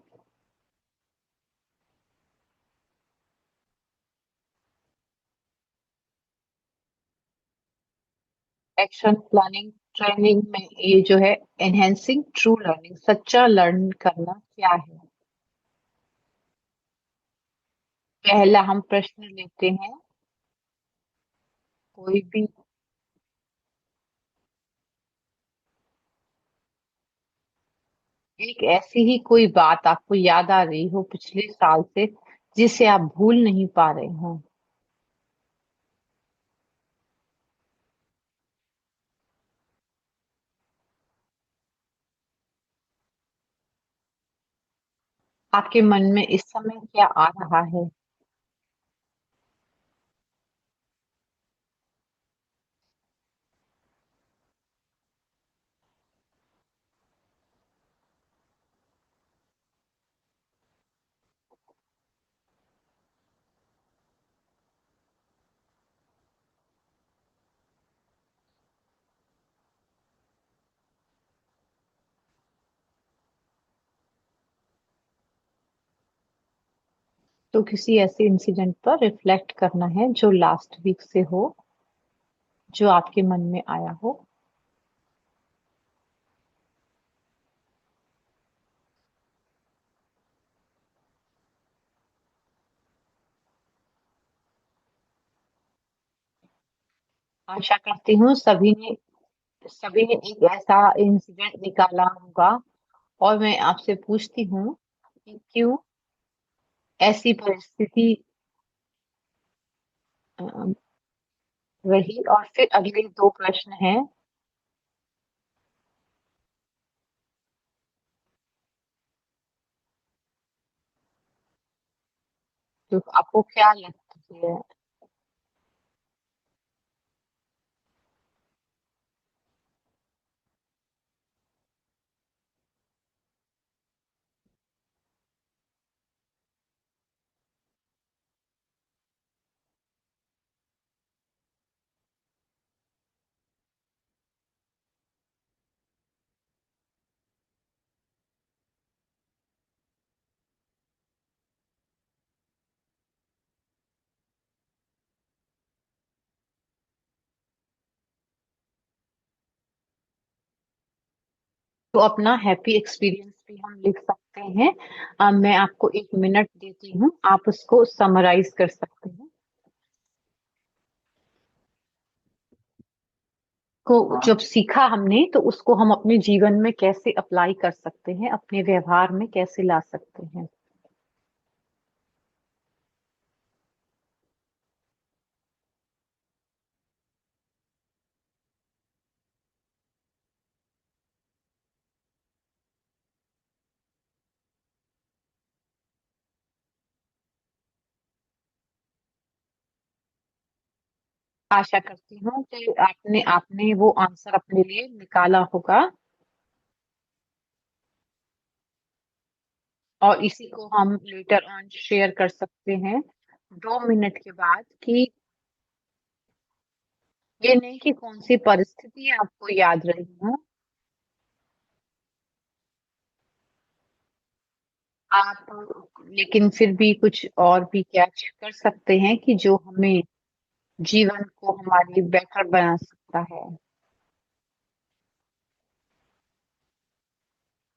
एक्शन प्लानिंग ट्रेनिंग में ये जो है एनहेंसिंग ट्रू लर्निंग, सच्चा लर्न करना क्या है। पहला हम प्रश्न लेते हैं, कोई भी एक ऐसी ही कोई बात आपको याद आ रही हो पिछले साल से, जिसे आप भूल नहीं पा रहे हो? आपके मन में इस समय क्या आ रहा है? तो किसी ऐसे इंसिडेंट पर रिफ्लेक्ट करना है जो लास्ट वीक से हो, जो आपके मन में आया हो। आशा करती हूँ सभी ने एक ऐसा इंसिडेंट निकाला होगा। और मैं आपसे पूछती हूँ कि क्यों ऐसी परिस्थिति अ, रही, और फिर अगले 2 प्रश्न हैं। तो आपको क्या लगती है? तो अपना हैप्पी एक्सपीरियंस भी हम लिख सकते हैं। मैं आपको 1 मिनट देती हूँ, आप उसको समराइज़ कर सकते हैं। को जब सीखा हमने, तो उसको हम अपने जीवन में कैसे अप्लाई कर सकते हैं, अपने व्यवहार में कैसे ला सकते हैं। आशा करती हूँ कि आपने आपने वो आंसर अपने लिए निकाला होगा, और इसी को हम लेटर ऑन शेयर कर सकते हैं 2 मिनट के बाद, कि ये नहीं कि कौन-सी परिस्थिति आपको याद रही हो। आप लेकिन फिर भी कुछ और भी कैच कर सकते हैं कि जो हमें जीवन को हमारी बेटर बना सकता है।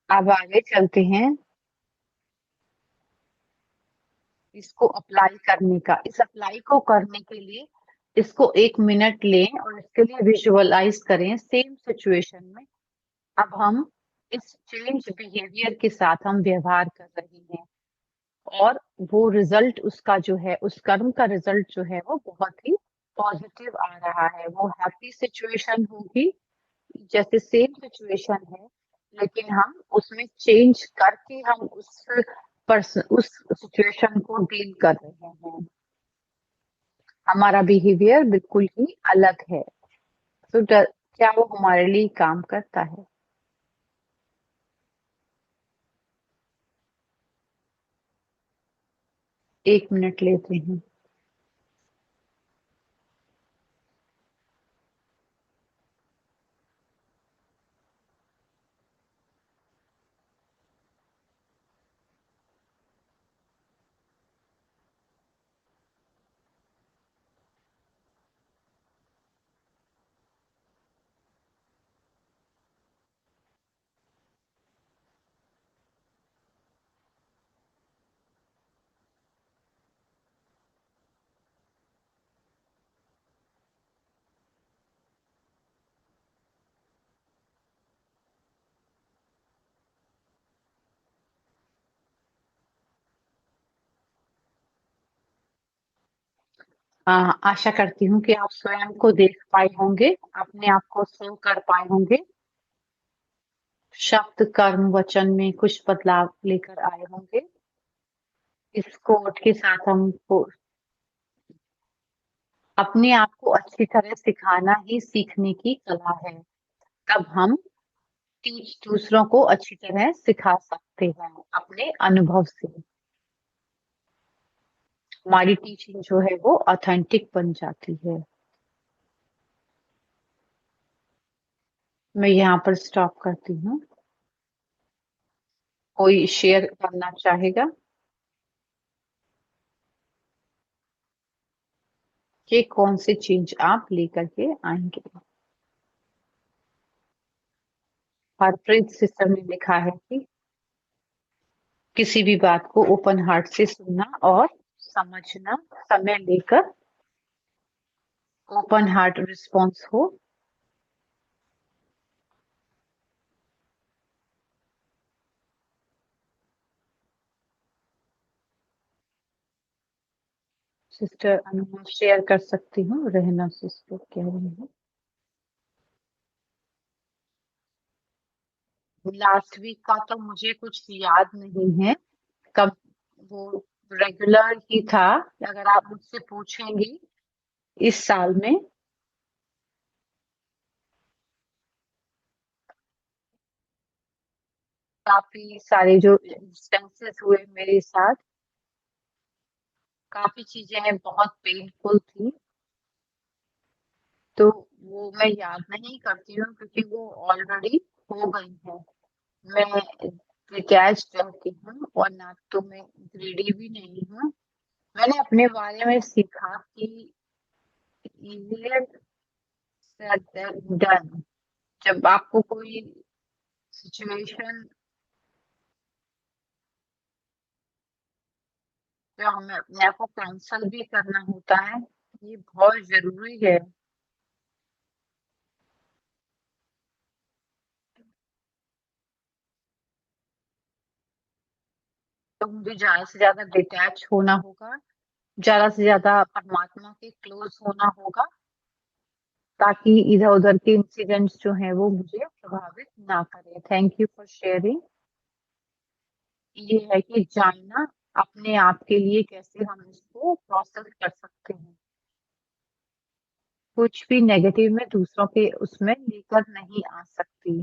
अब आगे चलते हैं, इसको अप्लाई करने का। इस अप्लाई को करने के लिए इसको 1 मिनट लें और इसके लिए विजुअलाइज़ करें सेम सिचुएशन में। अब हम इस चेंज बिहेवियर के साथ हम व्यवहार कर रहे हैं, और वो रिज़ल्ट उसका जो है, उस कर्म का रिज़ल्ट जो है वो बहुत ही पॉज़िटिव आ रहा है। वो हैप्पी सिचुएशन होगी, जैसे सेम सिचुएशन है, लेकिन हम उसमें चेंज करके हम उस सिचुएशन को डील कर रहे हैं। हमारा बिहेवियर बिल्कुल ही अलग है। तो क्या वो हमारे लिए काम करता है? 1 मिनट लेते हैं। आशा करती हूँ कि आप स्वयं को देख पाए होंगे, अपने आप को शो कर पाए होंगे। शब्द, कर्म, वचन में कुछ बदलाव लेकर आए होंगे। इस कोट के साथ हमको अपने आप को अच्छी तरह सिखाना ही सीखने की कला है। तब हम टीच दूसरों को अच्छी तरह सिखा सकते हैं अपने अनुभव से। हमारी टीचिंग जो है वो ऑथेंटिक बन जाती है। मैं यहाँ पर स्टॉप करती हूँ। कोई शेयर करना चाहेगा कि कौन से चेंज आप लेकर के आएंगे? हरप्रीत सिस्टर ने लिखा है कि किसी भी बात को ओपन हार्ट से सुनना और समझना, समय लेकर ओपन हार्ट रिस्पॉन्स हो। सिस्टर मैं शेयर कर सकती हूँ, रहना सिस्टर कह रही हूँ। लास्ट वीक का तो मुझे कुछ याद नहीं है, कब वो रेगुलर ही था। अगर आप मुझसे पूछेंगी इस साल में काफी सारे जो इंस्टेंसेस हुए मेरे साथ, काफी चीजें बहुत पेनफुल थी, तो वो मैं याद नहीं करती हूँ क्योंकि वो ऑलरेडी हो गई है। मैं डिटैच्ड रहती हूँ और ना तो मैं ग्रीडी भी नहीं हूँ। मैंने अपने बारे में सीखा कि easier said than done। जब आपको कोई सिचुएशन जो हमें अपने आप को कैंसल भी करना होता है, ये बहुत जरूरी है। तो मुझे ज्यादा से ज्यादा डिटैच होना होगा, ज्यादा से ज्यादा परमात्मा के क्लोज होना होगा, ताकि इधर उधर के इंसिडेंट्स जो हैं वो मुझे प्रभावित ना करें। Thank you for sharing. ये है कि जानना अपने आप के लिए कैसे हम इसको प्रोसेस कर सकते हैं। कुछ भी नेगेटिव में दूसरों के उसमें लेकर नहीं आ सकती।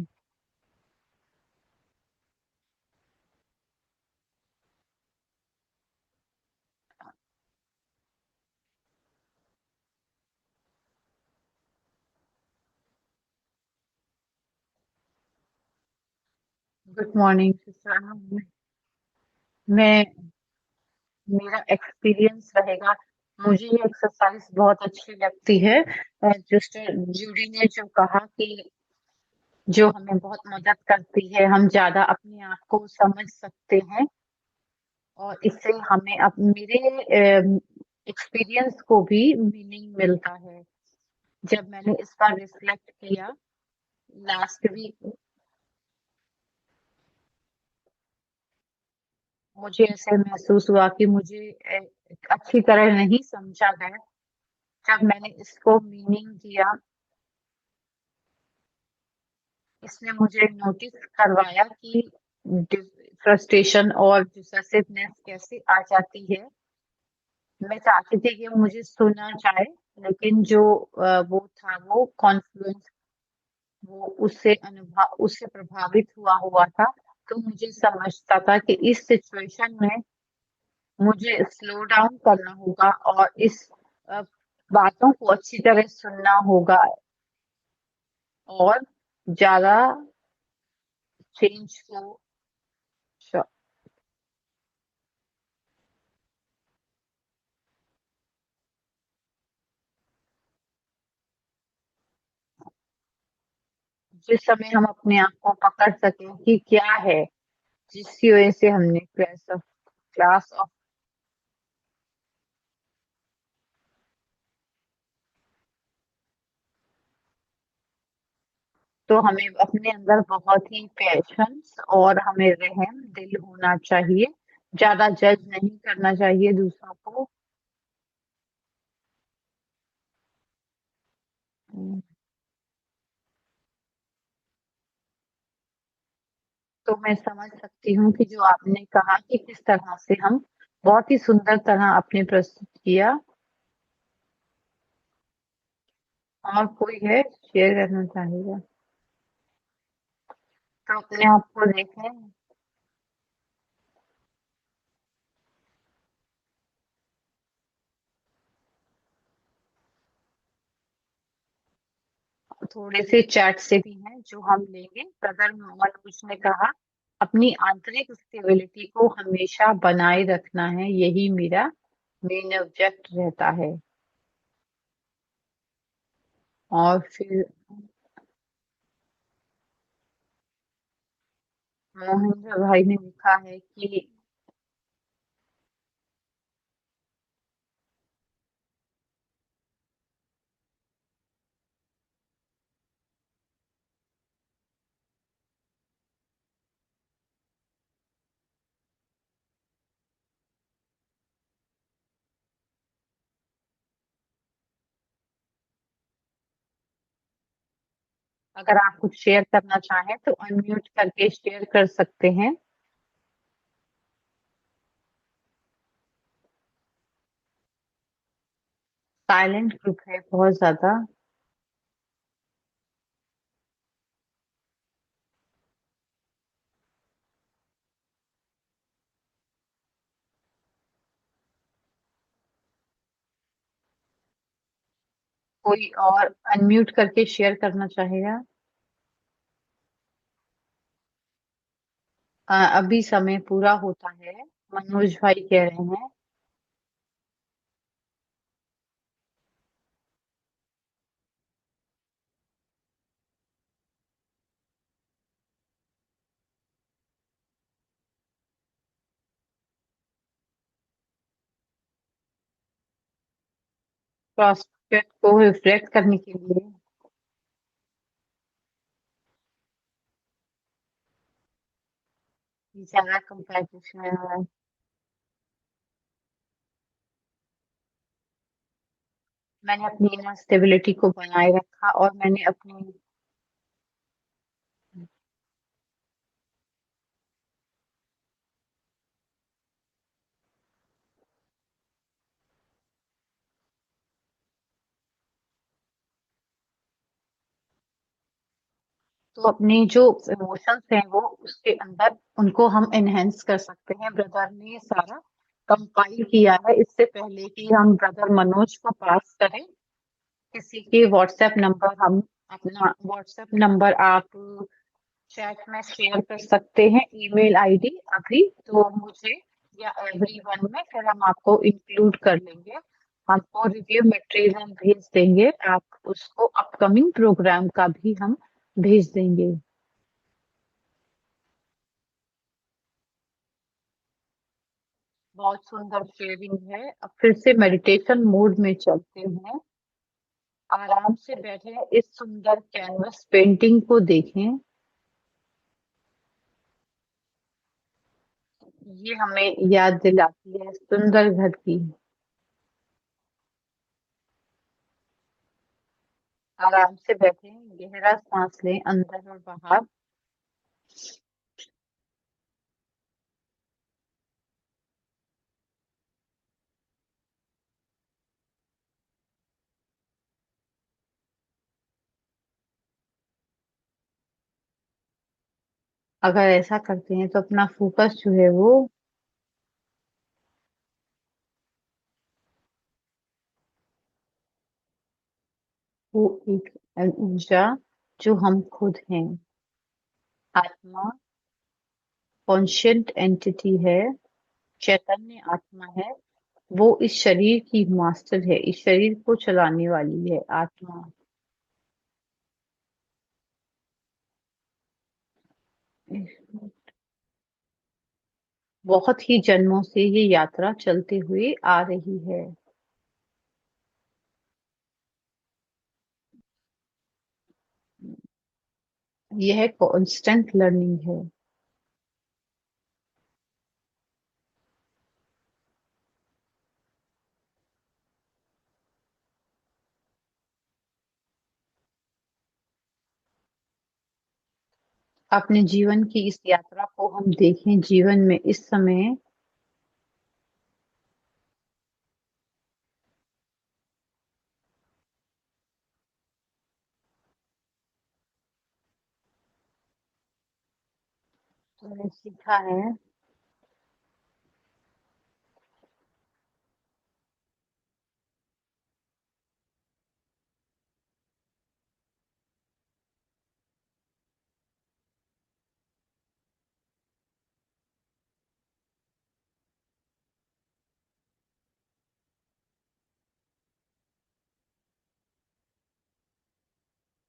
Good morning sister. मैं मेरा एक्सपीरियंस रहेगा। मुझे ये एक्सरसाइज बहुत अच्छी लगती है। सिस्टर जूडी ने जो कहा कि जो हमें बहुत मदद करती है, हम ज्यादा अपने आप को समझ सकते हैं और इससे हमें अब मेरे एक्सपीरियंस को भी मीनिंग मिलता है। जब मैंने इस पर रिफ्लेक्ट किया लास्ट वीक, मुझे ऐसे महसूस हुआ कि मुझे अच्छी तरह नहीं समझा गया। जब मैंने इसको मीनिंग दिया, इसने मुझे नोटिस करवाया कि फ्रस्ट्रेशन और डिसेसिवनेस कैसे आ जाती है। मैं चाहती थी कि मुझे सुना जाए, लेकिन जो वो था वो कॉन्फ्लुएंस, वो उससे प्रभावित हुआ था। तो मुझे समझता था कि इस सिचुएशन में मुझे स्लो डाउन करना होगा और इस अ, बातों को अच्छी तरह सुनना होगा और ज्यादा चेंज को श- जिस समय हम अपने आप को पकड़ सकें कि क्या है जिसकी वजह से हमने क्लास ऑफ, तो हमें अपने अंदर बहुत ही पेशेंस और हमें रहम दिल होना चाहिए। ज्यादा जज नहीं करना चाहिए दूसरों को। हम्म, तो मैं समझ सकती हूँ कि जो आपने कहा कि किस तरह से हम बहुत ही सुंदर तरह आपने प्रस्तुत किया। और कोई है शेयर करना चाहेगा तो अपने आप को देखें। थोड़े से चैट से भी हैं जो हम लेंगे। ब्रदर मनोज ने कहा अपनी आंतरिक स्टेबिलिटी को हमेशा बनाए रखना है, यही मेरा मेन ऑब्जेक्ट रहता है। और फिर मोहिंद्र भाई ने लिखा है कि अगर आप कुछ शेयर करना चाहें तो अनम्यूट करके शेयर कर सकते हैं। साइलेंट ग्रुप है बहुत ज्यादा। कोई और अनम्यूट करके शेयर करना चाहेगा? अभी समय पूरा होता है, मनोज भाई कह रहे हैं। प्रॉस्पेक्ट को रिफ्लेक्ट करने के लिए। ज्यादा कंपैरिजन है। मैंने अपनी इनर स्टेबिलिटी को बनाए रखा और मैंने अपनी तो अपनी जो इमोशंस हैं वो उसके अंदर उनको हम एनहेंस कर सकते हैं। ब्रदर ने सारा कंपाइल किया है इससे पहले कि हम ब्रदर मनोज को पास करें। किसी के व्हाट्सएप नंबर हम अपना व्हाट्सएप नंबर आप चैट में शेयर कर सकते हैं, ईमेल आईडी अभी तो मुझे या एवरीवन में, फिर हम आपको इंक्लूड कर लेंगे। आपको रिव्यू मटेरियल भेज देंगे, आप उसको अपकमिंग प्रोग्राम का भी हम भेज देंगे। बहुत सुंदर शेयरिंग है। अब फिर से मेडिटेशन मोड में चलते हैं। आराम से बैठे इस सुंदर कैनवस पेंटिंग को देखें। ये हमें याद दिलाती है सुंदर घर की। आराम से बैठे, गहरा सांस लें अंदर और बाहर। अगर ऐसा करते हैं तो अपना फोकस जो है वो एक ऊर्जा जो हम खुद हैं, आत्मा, कॉन्शियंट एंटिटी है, चैतन्य आत्मा है। वो इस शरीर की मास्टर है, इस शरीर को चलाने वाली है आत्मा। बहुत ही जन्मों से ये यात्रा चलते हुए आ रही है। यह कांस्टेंट लर्निंग है। अपने जीवन की इस यात्रा को हम देखें जीवन में इस समय तुमने सीखा है।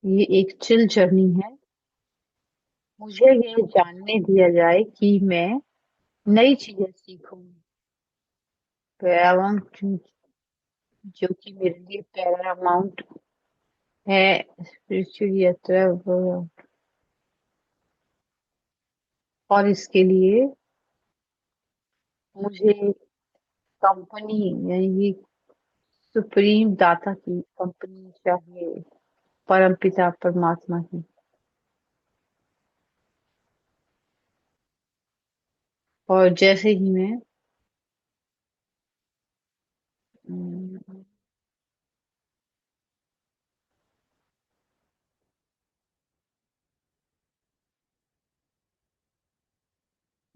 ये एक चिल जर्नी है। मुझे ये जानने दिया जाए कि मैं नई चीजें सीखूं। पैरामाउंट, जो कि मेरे लिए पैरामाउंट है, स्पिरिचुअल यात्रा और इसके लिए मुझे कंपनी यानी कि सुप्रीम दाता की कंपनी चाहिए, परमपिता परमात्मा की। और जैसे ही अम,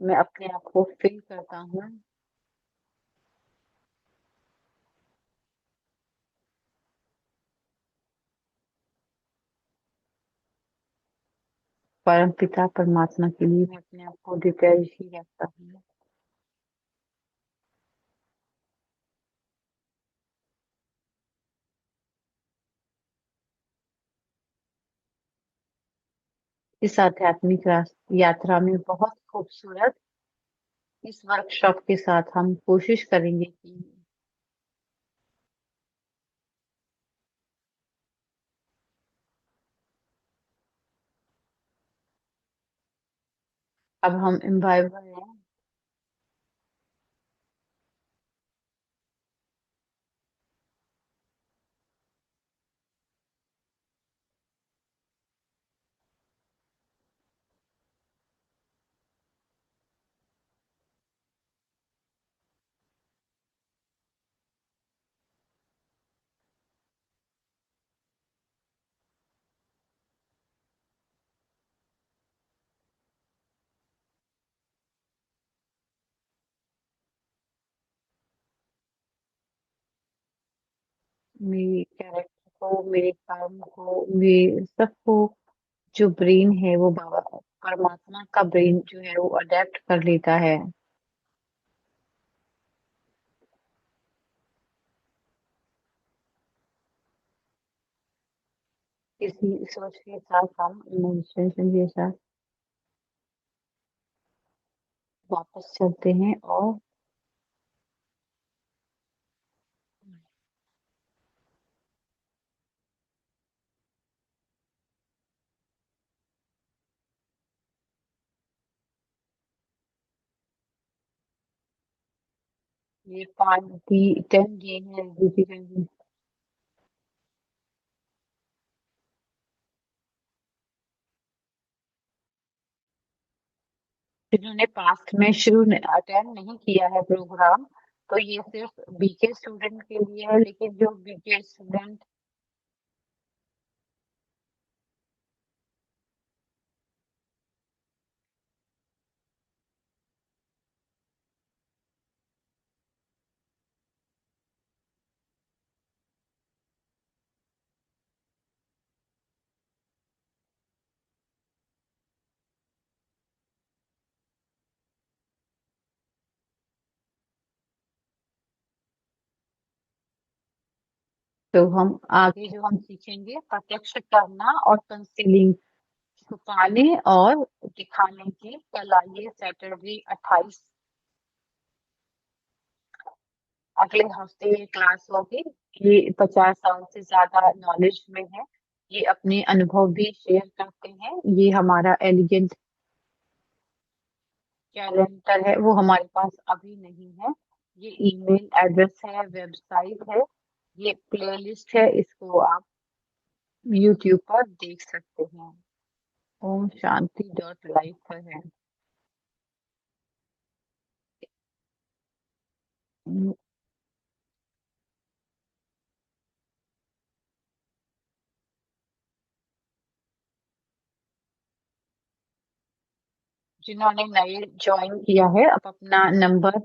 मैं अपने आप को फील करता हूँ, परमपिता परमात्मा के लिए मैं अपने आप को डिटेच ही रखता हूँ। इस आध्यात्मिक यात्रा में बहुत खूबसूरत इस वर्कशॉप के साथ हम कोशिश करेंगे कि अब हम इम्बाइबर हैं। मेरे कैरेक्टर को, मेरे कर्म को, मेरे सबको, जो ब्रेन है वो बाबा परमात्मा का ब्रेन जो है वो अडेप्ट कर लेता है। इसी सोच के साथ हम मेडिटेशन के साथ वापस चलते हैं और ये 10 गेम है डिफिकल्टी, जिन्होंने पास्ट में शुरू अटेंड नहीं किया है प्रोग्राम, तो ये सिर्फ बीके स्टूडेंट के लिए है, लेकिन जो बीके स्टूडेंट, तो हम आगे जो हम सीखेंगे प्रत्यक्ष करना और कंसीलिंग, छुपाने और दिखाने की कला, ये सैटरडे 28 अगले हफ्ते ये क्लास होगी। ये 50 साल से ज्यादा नॉलेज में है, ये अपने अनुभव भी शेयर करते हैं। ये हमारा एलिगेंट कैलेंडर है, वो हमारे पास अभी नहीं है। ये ईमेल एड्रेस है, वेबसाइट है, ये प्लेलिस्ट है, इसको आप यूट्यूब पर देख सकते हैं। ओम शांति डॉट लाइफ पर है। हम्म, जिन्होंने नए ज्वाइन किया है, आप अपना नंबर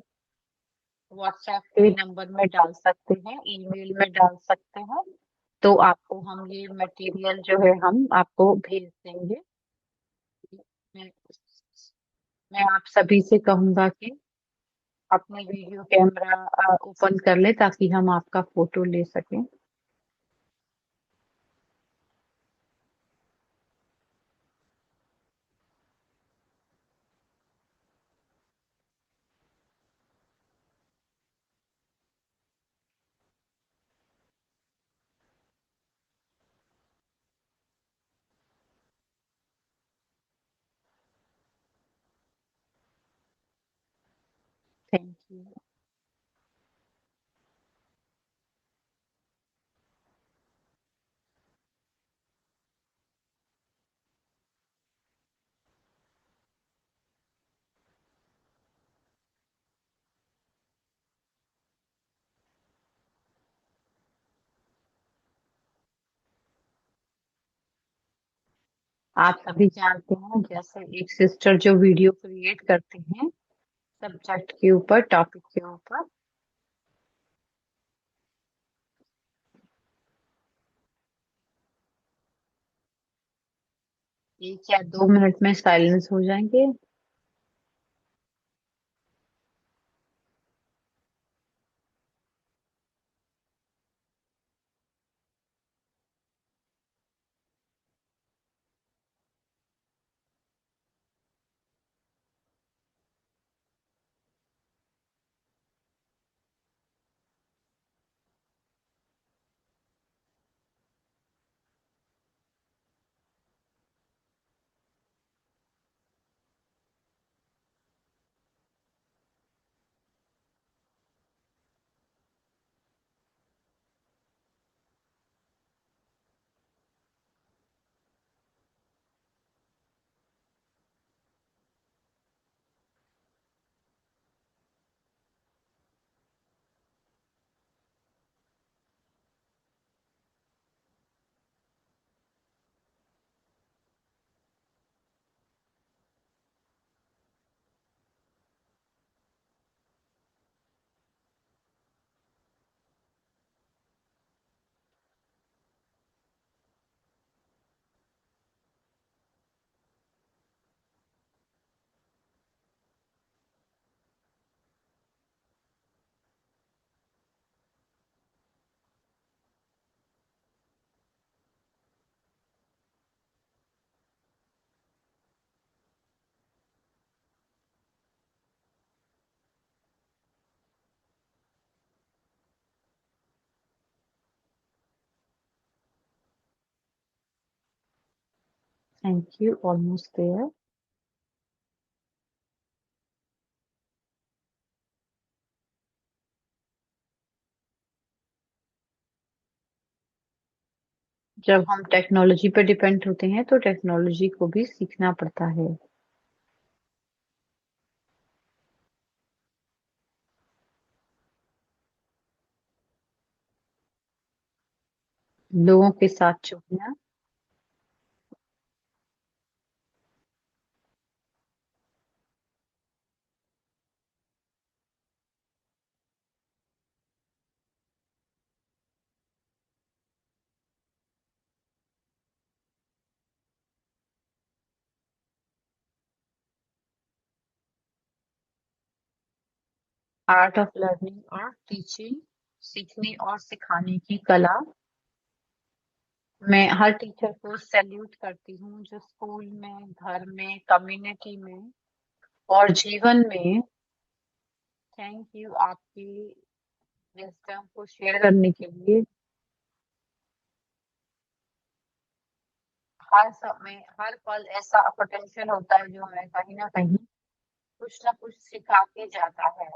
व्हाट्सएप पे नंबर में डाल सकते हैं, ईमेल में डाल सकते हैं। तो आपको हम ये मटेरियल जो है हम आपको भेज देंगे। मैं मैं आप सभी से कहूंगा कि अपने वीडियो कैमरा ओपन कर ले ताकि हम आपका फोटो ले सकें। Thank you. आप सभी जानते हैं, जैसे एक सिस्टर जो वीडियो क्रिएट करती हैं सब्जेक्ट के ऊपर, टॉपिक के ऊपर, 1 या 2 मिनट में साइलेंस हो जाएंगे। Thank you, almost there. जब हम टेक्नोलॉजी पर डिपेंड होते हैं तो टेक्नोलॉजी को भी सीखना पड़ता है। लोगों के साथ जुड़ना। आर्ट ऑफ लर्निंग और टीचिंग, सीखने और सिखाने की कला। मैं हर टीचर को सैल्यूट करती हूँ जो स्कूल में, घर में, कम्युनिटी में और जीवन में। थैंक यू आपकी विजडम को शेयर करने के लिए। हर समय, हर पल ऐसा पोटेंशियल होता है जो हमें कहीं ना कहीं कुछ ना कुछ सिखा के जाता है।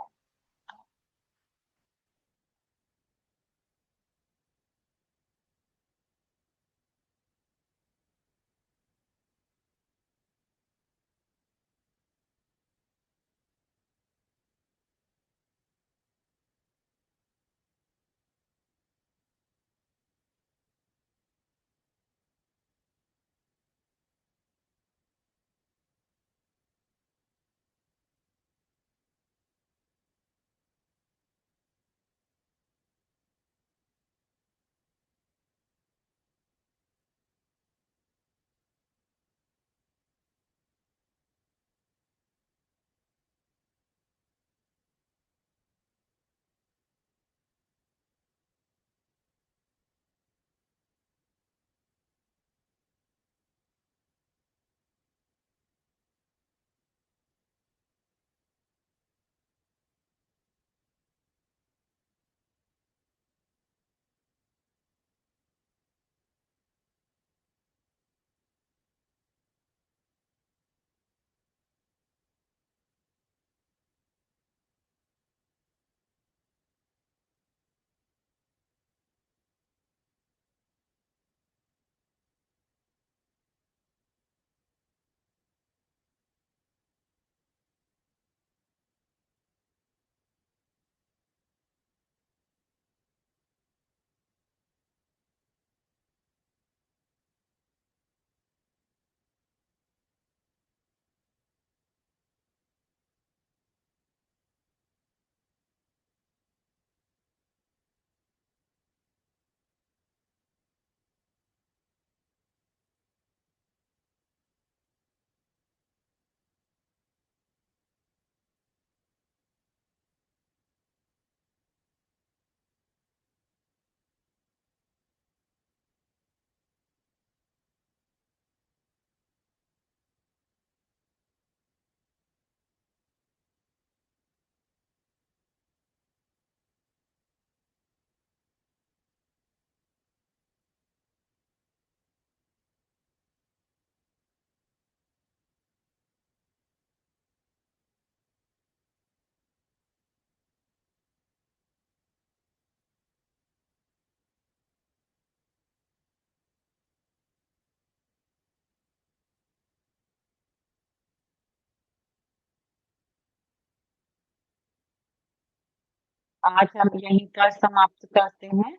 आज हम यहीं पर समाप्त करते हैं।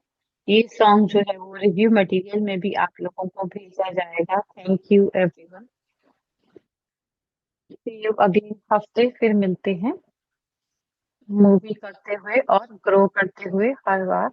ये सॉन्ग जो है वो रिव्यू मटेरियल में भी आप लोगों को भेजा जाएगा। Thank you everyone. See you अगले हफ्ते फिर मिलते हैं मूवी करते हुए और ग्रो करते हुए हर बार।